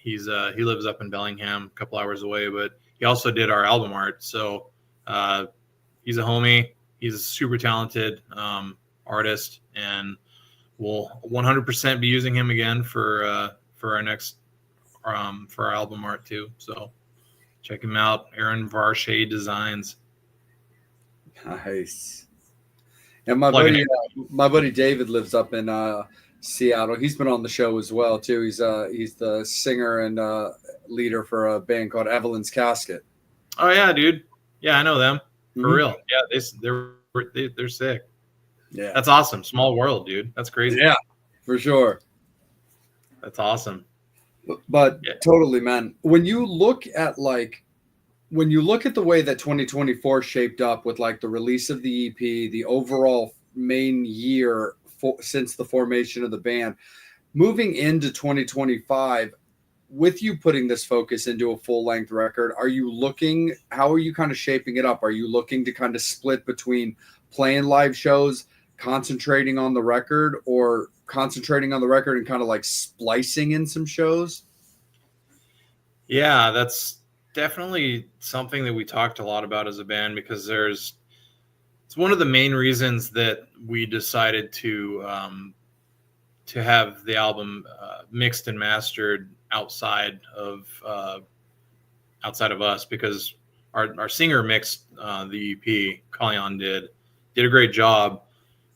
He lives up in Bellingham, a couple hours away, but he also did our album art. So he's a homie. He's a super talented artist, and we'll 100% be using him again for our next for our album art too. So check him out, Aaron Varshay Designs. Nice. And my buddy David lives up in Seattle. He's been on the show as well too. He's the singer and leader for a band called Evelyn's Casket. Oh yeah, dude. Yeah, I know them for Mhm. real. Yeah, they're sick. Yeah, That's awesome. Small world, dude. That's crazy. yeah, for sure. That's awesome. But Yeah. totally, man. When you look at the way that 2024 shaped up with like the release of the EP, the overall main year since the formation of the band, moving into 2025, with you putting this focus into a full-length record, how are you kind of shaping it up? Are you looking to kind of split between playing live shows, concentrating on the record, or concentrating on the record and kind of like splicing in some shows? Yeah, that's definitely something that we talked a lot about as a band, because it's one of the main reasons that we decided to have the album mixed and mastered outside of us, because our singer mixed the EP. Kalyan did a great job,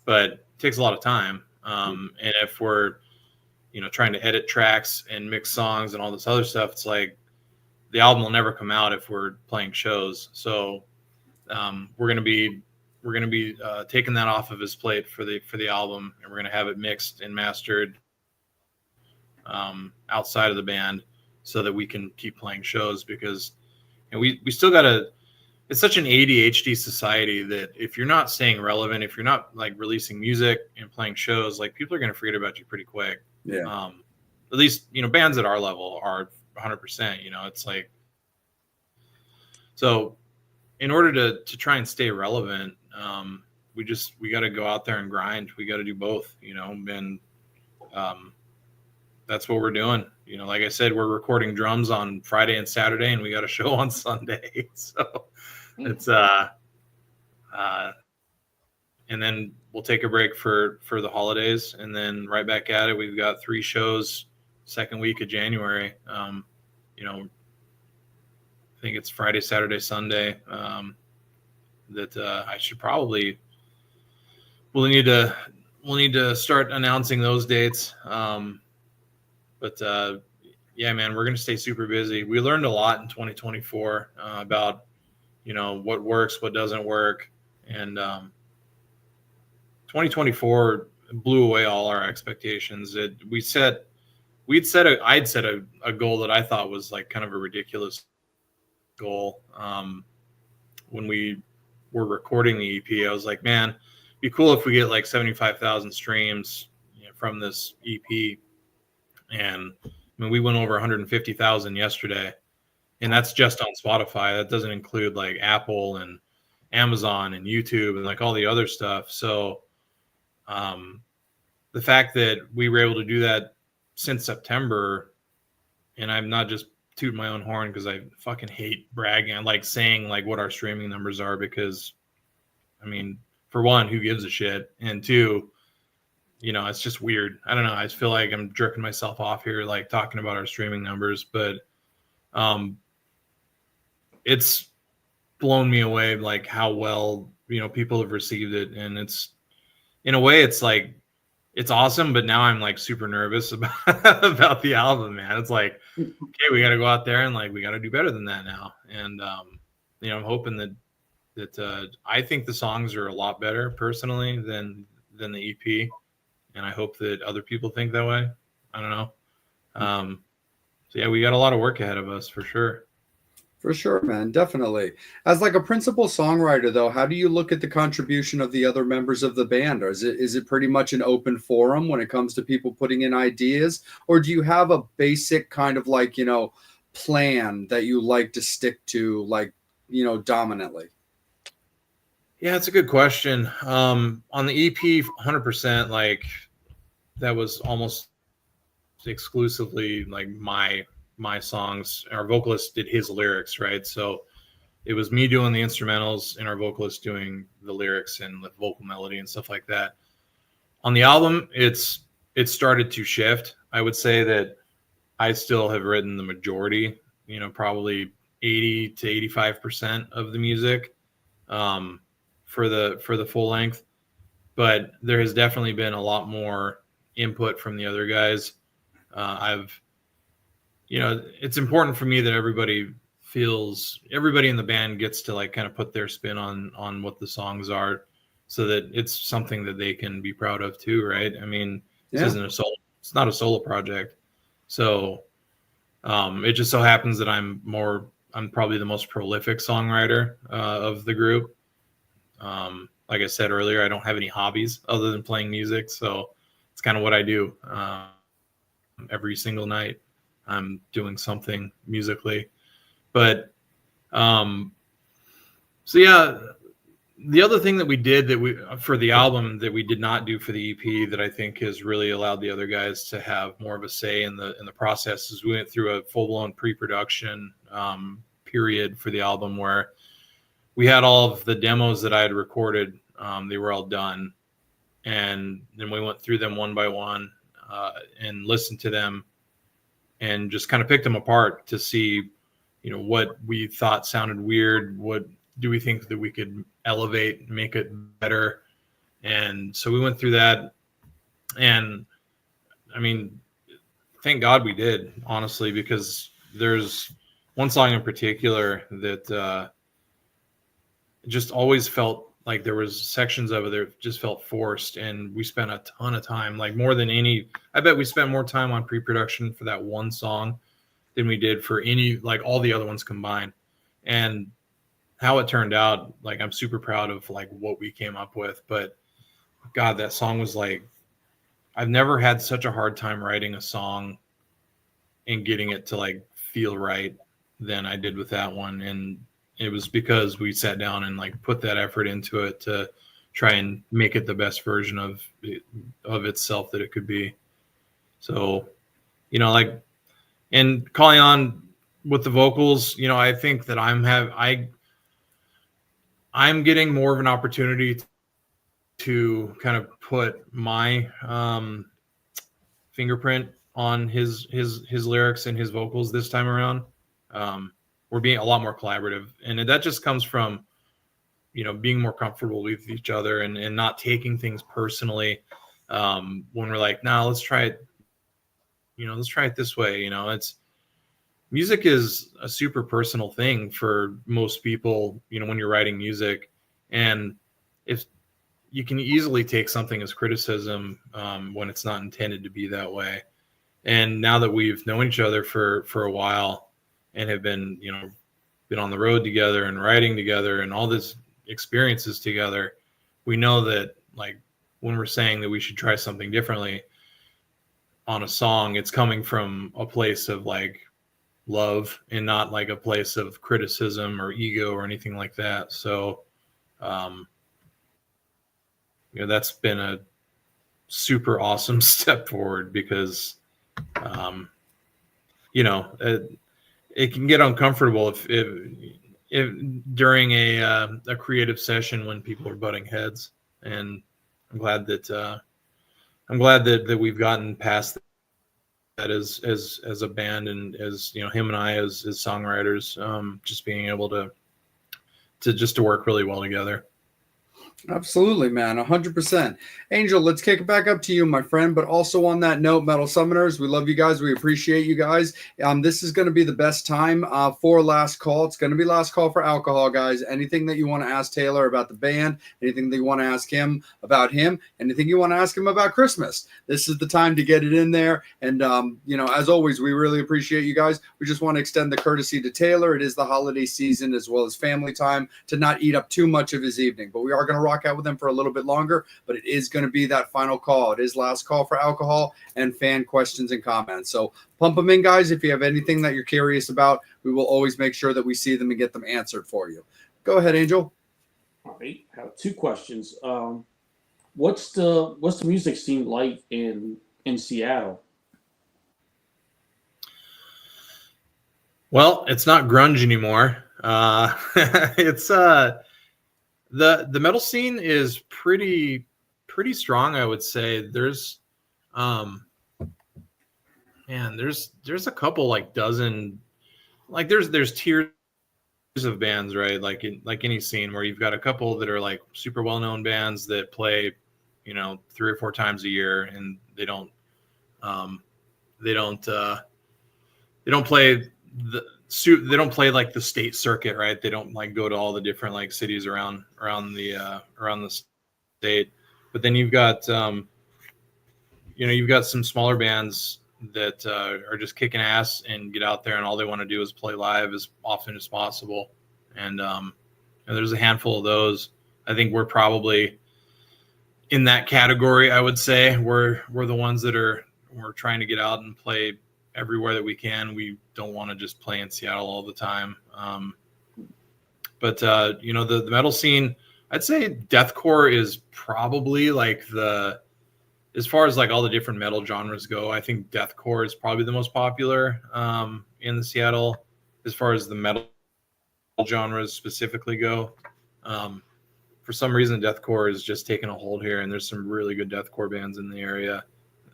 but it takes a lot of time. And if we're trying to edit tracks and mix songs and all this other stuff, it's like the album will never come out if we're playing shows. So we're gonna be taking that off of his plate for the album, and we're gonna have it mixed and mastered outside of the band, so that we can keep playing shows, because we still gotta. It's such an ADHD society that if you're not staying relevant, if you're not like releasing music and playing shows, like people are gonna forget about you pretty quick. Yeah. At least bands at our level are 100%. It's like, so in order to try and stay relevant, we got to go out there and grind. We got to do both, and that's what we're doing. Like I said, we're recording drums on Friday and Saturday, and we got a show on Sunday. So it's and then we'll take a break for the holidays, and then right back at it. We've got 3 shows second week of January. I think it's Friday, Saturday, Sunday. That I should probably we'll need to start announcing those dates. But yeah, man, we're gonna stay super busy. We learned a lot in 2024 about what works, what doesn't work, and 2024 blew away all our expectations. I'd set a goal that I thought was like kind of a ridiculous goal. When we were recording the EP, I was like, man, it'd be cool if we get like 75,000 streams from this EP. And I mean, we went over 150,000 yesterday, and that's just on Spotify. That doesn't include like Apple and Amazon and YouTube and like all the other stuff. So the fact that we were able to do that since September, and I'm not just tooting my own horn because I fucking hate bragging. I like saying like what our streaming numbers are, because I mean, for one, who gives a shit? And two, it's just weird. I don't know. I just feel like I'm jerking myself off here, like talking about our streaming numbers, but it's blown me away, like how well, people have received it. And it's, in a way, it's like, it's awesome, but now I'm like super nervous about the album, man. It's like, okay, we got to go out there and like, we got to do better than that now. And, I'm hoping that I think the songs are a lot better personally than the EP. And I hope that other people think that way. I don't know. So yeah, we got a lot of work ahead of us for sure. For sure, man. Definitely. As like a principal songwriter, though, how do you look at the contribution of the other members of the band? Or is it pretty much an open forum when it comes to people putting in ideas? Or do you have a basic kind of like, plan that you like to stick to, like, dominantly? Yeah, it's a good question. On the EP, 100%, like that was almost exclusively like my songs. Our vocalist did his lyrics, right? So it was me doing the instrumentals and our vocalist doing the lyrics and the vocal melody and stuff like that. On the album, it started to shift. I would say that I still have written the majority, probably 80 to 85% of the music for the full length. But there has definitely been a lot more input from the other guys. It's important for me that everybody in the band gets to like kind of put their spin on what the songs are, so that it's something that they can be proud of too, right? I mean, This isn't it's not a solo project. So it just so happens that I'm probably the most prolific songwriter of the group. Like I said earlier, I don't have any hobbies other than playing music, so it's kind of what I do. every single night I'm doing something musically. But so yeah, the other thing that we did that we for the album that we did not do for the EP that I think has really allowed the other guys to have more of a say in the process is we went through a full-blown pre-production period for the album where we had all of the demos that I had recorded. They were all done, and then we went through them one by one and listened to them and just kind of picked them apart to see, you know, what we thought sounded weird, what do we think that we could elevate, make it better. And so we went through that, and I mean, thank God we did, honestly, because there's one song in particular that just always felt like there was sections of it that just felt forced, and we spent a ton of time, like more than any, I bet we spent more time on pre-production for that one song than we did for any, like all the other ones combined. And how it turned out, like I'm super proud of like what we came up with. But God, that song was like, I've never had such a hard time writing a song and getting it to like feel right than I did with that one. And it was because we sat down and like put that effort into it to try and make it the best version of itself that it could be. So, you know, like, and calling on with the vocals, you know, I think that I'm getting more of an opportunity to kind of put my fingerprint on his lyrics and his vocals this time around. We're being a lot more collaborative, and that just comes from, you know, being more comfortable with each other and not taking things personally. When we're like, nah, let's try it, you know, let's try it this way. You know, music is a super personal thing for most people, you know, when you're writing music, and if you can easily take something as criticism when it's not intended to be that way. And now that we've known each other for a while and have been, you know, been on the road together and writing together and all this experiences together, we know that like when we're saying that we should try something differently on a song, it's coming from a place of like love and not like a place of criticism or ego or anything like that. So, you know, that's been a super awesome step forward because, you know, it can get uncomfortable if during a creative session when people are butting heads. And I'm glad that we've gotten past that as a band, and as, you know, him and I as songwriters, just being able to work really well together. Absolutely, man. 100%. Angel, let's kick it back up to you, my friend. But also on that note, Metal Summoners, we love you guys. We appreciate you guys. This is going to be the best time for last call. It's going to be last call for alcohol, guys. Anything that you want to ask Taylor about the band, anything that you want to ask him about him, anything you want to ask him about Christmas, this is the time to get it in there. And, you know, as always, we really appreciate you guys. We just want to extend the courtesy to Taylor. It is the holiday season as well as family time, to not eat up too much of his evening. But we are going to rock out with them for a little bit longer, but it is going to be that final call. It is last call for alcohol and fan questions and comments. So pump them in, guys. If you have anything that you're curious about, we will always make sure that we see them and get them answered for you. Go ahead, Angel. All right, I have two questions. What's the music scene like in Seattle? Well, it's not grunge anymore. It's the metal scene is pretty strong, I would say. There's there's a couple, like dozen, like there's tiers of bands, right? Like like any scene where you've got a couple that are like super well-known bands that play, you know, 3 or 4 times a year, and they don't play they don't play like the state circuit, right? They don't like go to all the different like cities around the state. But then you've got you've got some smaller bands that are just kicking ass and get out there, and all they want to do is play live as often as possible. And there's a handful of those. I think we're probably in that category. I would say we're the ones that are we're trying to get out and play everywhere that we can. We don't want to just play in Seattle all the time. But the metal scene, I'd say deathcore is probably like as far as like all the different metal genres go, I think deathcore is probably the most popular in the Seattle as far as the metal genres specifically go. For some reason, deathcore is just taking a hold here, and there's some really good deathcore bands in the area.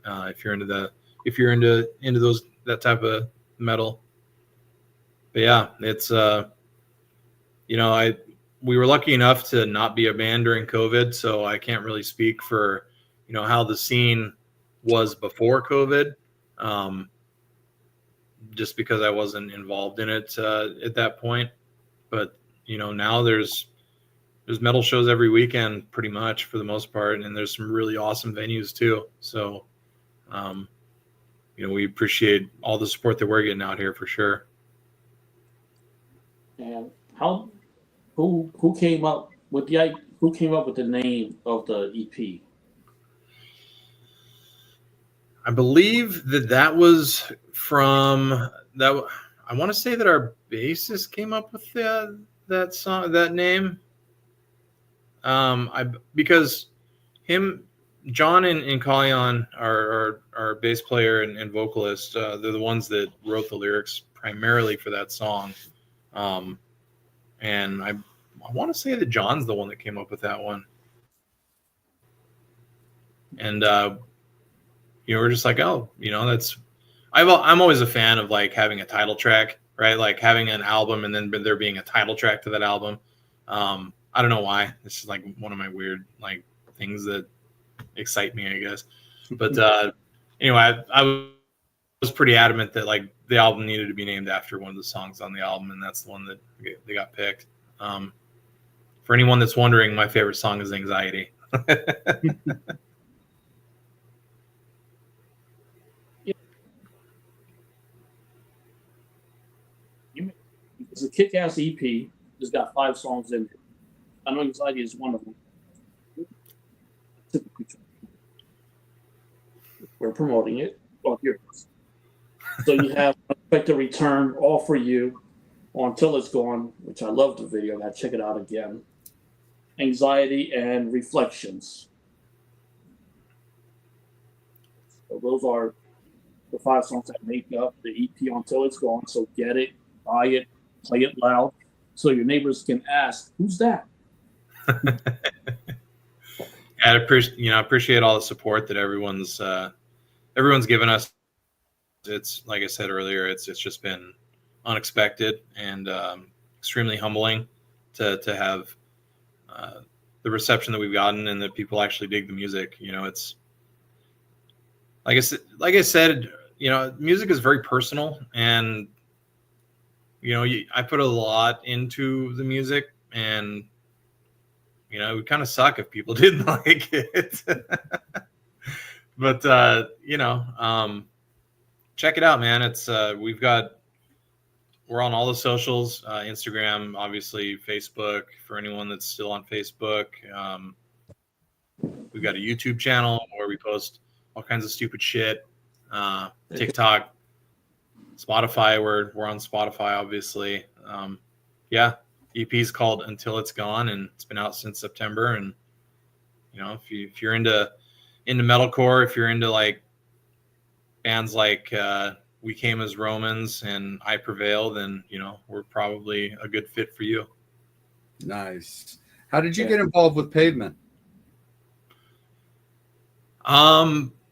If you're into that type of metal, but yeah, it's we were lucky enough to not be a band during COVID, so I can't really speak for how the scene was before COVID, just because I wasn't involved in it at that point. But now there's metal shows every weekend pretty much for the most part, and there's some really awesome venues too. So we appreciate all the support that we're getting out here for sure. And who came up with the name of the EP? I believe that was from that. I want to say that our bassist came up with that song, that name. Because John and Kalyan, our bass player and vocalist, they're the ones that wrote the lyrics primarily for that song. And I want to say that John's the one that came up with that one. And we're just like, that's. I'm always a fan of like having a title track, right? Like having an album and then there being a title track to that album. I don't know why. It's just like one of my weird like things that excite me, I guess. But anyway, I was pretty adamant that like the album needed to be named after one of the songs on the album, and that's the one that they got picked. For anyone that's wondering, my favorite song is Anxiety. It's a kick-ass EP. It's got 5 songs in it. I know Anxiety is one of them. We're promoting it. Well, here it is. So you have Unexpected Return, All For You, Until It's Gone, which I love the video. I gotta check it out again. Anxiety and Reflections. So those are the 5 songs that make up the EP Until It's Gone. So get it, buy it, play it loud, so your neighbors can ask, "Who's that?" I appreciate all the support that everyone's given us. It's like I said earlier, it's just been unexpected and extremely humbling to have the reception that we've gotten and that people actually dig the music. It's like I said, music is very personal, and I put a lot into the music, and it would kind of suck if people didn't like it. But check it out, man. It's we're on all the socials, Instagram, obviously, Facebook, for anyone that's still on Facebook. We've got a YouTube channel where we post all kinds of stupid shit. TikTok, Spotify, we're on Spotify, obviously. EP is called Until It's Gone, and it's been out since September. And if you're into metalcore, if you're into like bands like We Came as Romans and I Prevail, then we're probably a good fit for you. Nice. How did you get involved with Pavement?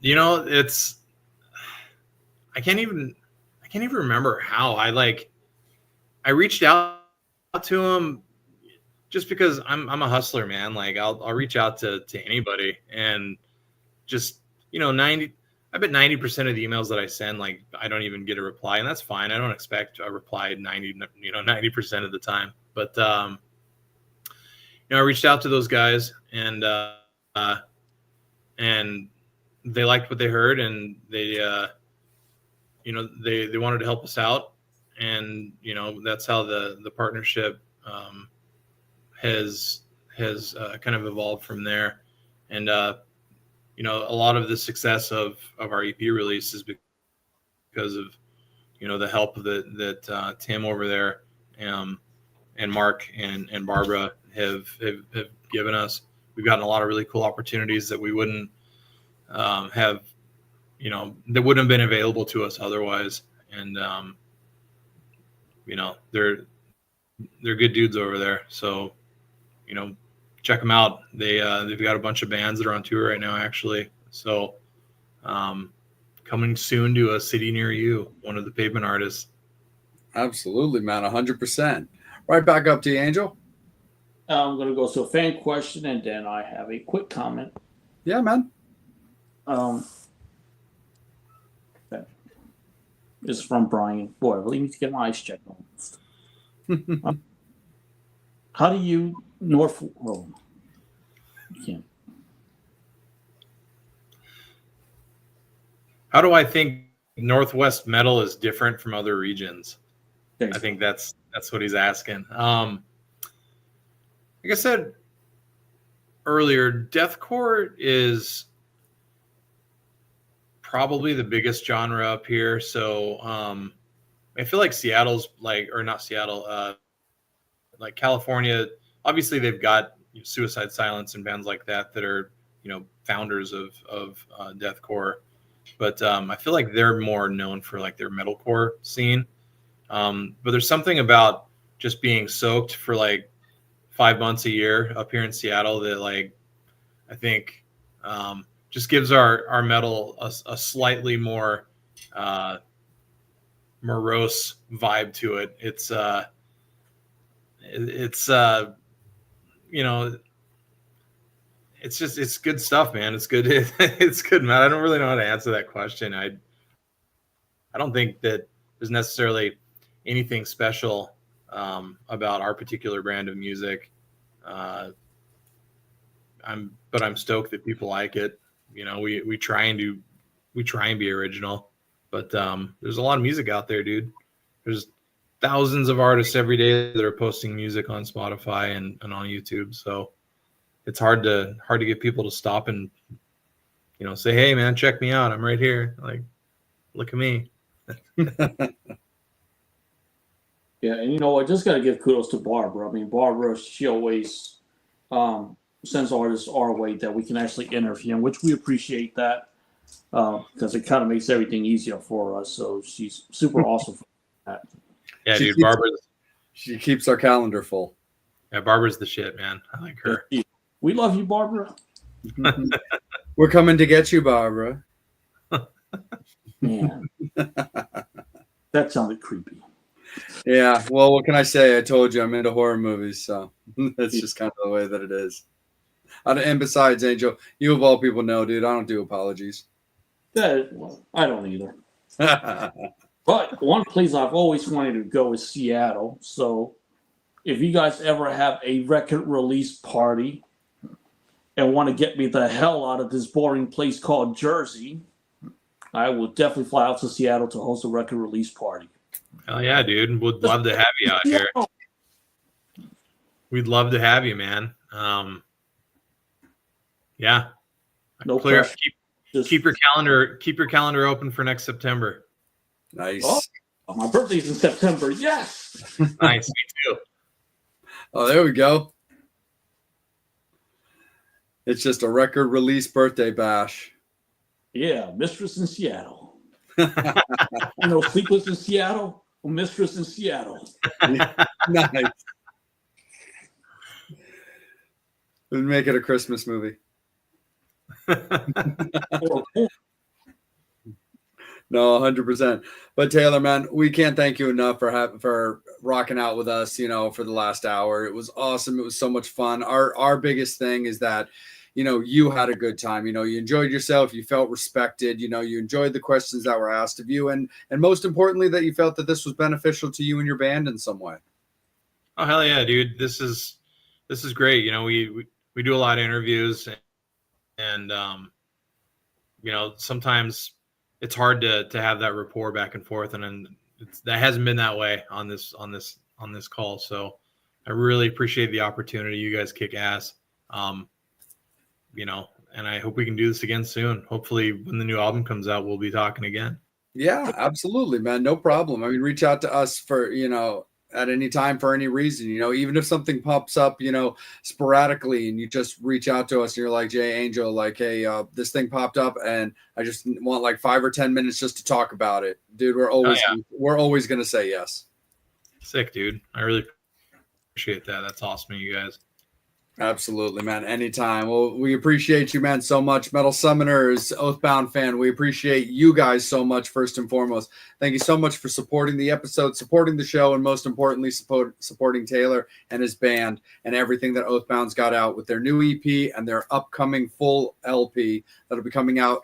It's I can't even remember how. I reached out to him just because I'm a hustler, man. Like I'll reach out to anybody, and just I bet 90% of the emails that I send, like I don't even get a reply, and that's fine. I don't expect a reply 90% of the time. But I reached out to those guys, and they liked what they heard, and they they wanted to help us out, and that's how the partnership has kind of evolved from there. And you know, a lot of the success of our EP release is because of, you know, the help that Tim over there, and Mark and Barbara have given us. We've gotten a lot of really cool opportunities that we wouldn't have, you know, that wouldn't have been available to us otherwise. And you know, they're good dudes over there. So, you know, check them out. They've got a bunch of bands that are on tour right now, actually. So, coming soon to a city near you, one of the Pavement artists. Absolutely, man. 100%. Right back up to you, Angel. I'm going to go to a fan question, and then I have a quick comment. Yeah, man. This is from Brian. Boy, I really need to get my eyes checked on. How do you you can't. How do I think Northwest metal is different from other regions? I think that's what he's asking. Like I said earlier, deathcore is probably the biggest genre up here. So I feel like Seattle's like, or not Seattle, like California. Obviously, they've got Suicide Silence and bands like that are, you know, founders of deathcore. But I feel like they're more known for like their metalcore scene. But there's something about just being soaked for like 5 months a year up here in Seattle that, like, I think just gives our metal a slightly more morose vibe to it. It's you know, it's good stuff, man. It's good. It's good, man. I don't really know how to answer that question. I don't think that there's necessarily anything special about our particular brand of music. I'm stoked that people like it. You know, we try and be original, but there's a lot of music out there, dude. There's thousands of artists every day that are posting music on Spotify and on YouTube. So it's hard to get people to stop and, you know, say, hey man, check me out. I'm right here. Like, look at me. Yeah, and you know, I just got to give kudos to Barbara. I mean, Barbara, she always sends artists our way that we can actually interview, which we appreciate that because it kind of makes everything easier for us. So she's super awesome for that. Yeah, dude, She keeps our calendar full. Yeah, Barbara's the shit, man. I like her. Yeah, we love you, Barbara. We're coming to get you, Barbara. Man, that sounded creepy. Yeah, well, what can I say? I told you I'm into horror movies, so that's just kind of the way that it is. And besides, Angel, you of all people know, dude, I don't do apologies. Well, I don't either. But one place I've always wanted to go is Seattle. So if you guys ever have a record release party and want to get me the hell out of this boring place called Jersey, I will definitely fly out to Seattle to host a record release party. Hell yeah, dude. We'd love to have you out here. We'd love to have you, man. Yeah. No pressure. Keep your calendar open for next September. Nice. Oh, my birthday's in September. Yes. Nice. Me too. Oh, there we go. It's just a record release birthday bash. Yeah, Mistress in Seattle. You know, Sleepless in Seattle or Mistress in Seattle. Nice. We'd make it a Christmas movie. No, 100%. But Taylor, man, we can't thank you enough for rocking out with us, you know, for the last hour. It was awesome. It was so much fun. Our biggest thing is that, you know, you had a good time. You know, you enjoyed yourself. You felt respected. You know, you enjoyed the questions that were asked of you, and most importantly, that you felt that this was beneficial to you and your band in some way. Oh hell yeah, dude! This is great. You know, we do a lot of interviews, and you know, sometimes it's hard to have that rapport back and forth, and that hasn't been that way on this call. So I really appreciate the opportunity. You guys kick ass. You know, and I hope we can do this again soon. Hopefully, when the new album comes out, we'll be talking again. Yeah, absolutely, man. No problem. I mean, reach out to us for, at any time for any reason, even if something pops up, sporadically, and you just reach out to us and you're like, Jay Angel, like, hey, this thing popped up and I just want like 5 or 10 minutes just to talk about it. Dude, we're always going to say yes. Sick, dude. I really appreciate that. That's awesome, you guys. Absolutely, man. Anytime. Well, we appreciate you, man, so much. Metal Summoners, Oathbound fan, we appreciate you guys so much, first and foremost. Thank you so much for supporting the episode, supporting the show, and most importantly, supporting Taylor and his band and everything that Oathbound's got out with their new EP and their upcoming full LP that'll be coming out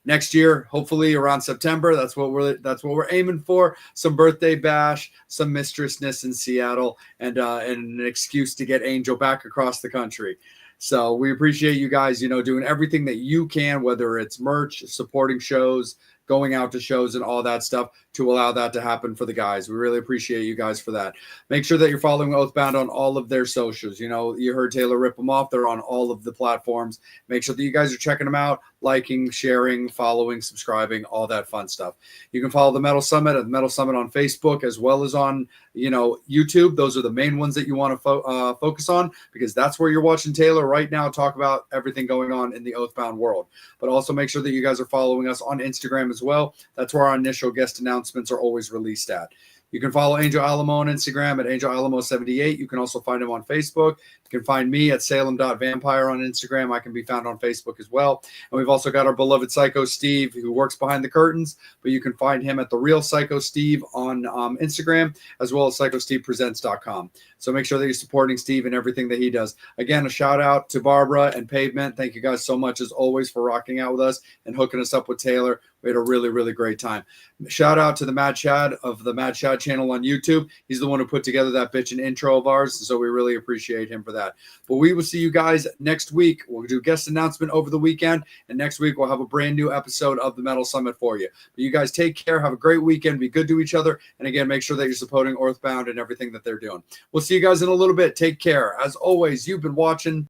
next year, hopefully around September. That's what we're aiming for. Some birthday bash, some mistressness in Seattle, and an excuse to get Angel back across the country. So we appreciate you guys, doing everything that you can, whether it's merch, supporting shows, going out to shows and all that stuff to allow that to happen for the guys. We really appreciate you guys for that. Make sure that you're following Oathbound on all of their socials. You heard Taylor rip them off. They're on all of the platforms. Make sure that you guys are checking them out, liking, sharing, following, subscribing, all that fun stuff. You can follow the Metal Summit at the Metal Summit on Facebook as well as on, YouTube. Those are the main ones that you want to focus on, because that's where you're watching Taylor right now talk about everything going on in the Oathbound world. But also make sure that you guys are following us on Instagram as well. That's where our initial guest announcements are always released at. You can follow Angel Alamo on Instagram at AngelAlamo78. You can also find him on Facebook. You can find me at Salem.Vampire on Instagram. I can be found on Facebook as well. And we've also got our beloved Psycho Steve, who works behind the curtains, but you can find him at The Real Psycho Steve on Instagram, as well as PsychoStevePresents.com. So make sure that you're supporting Steve and everything that he does. Again, a shout out to Barbara and Pavement. Thank you guys so much, as always, for rocking out with us and hooking us up with Taylor. We had a really, really great time. Shout out to the Mad Chad of the Mad Chad channel on YouTube. He's the one who put together that bitchin' intro of ours, so we really appreciate him for that. But we will see you guys next week. We'll do a guest announcement over the weekend, and next week we'll have a brand new episode of the Metal Summit for you. But you guys take care. Have a great weekend. Be good to each other. And again, make sure that you're supporting Oathbound and everything that they're doing. We'll see you guys in a little bit. Take care. As always, you've been watching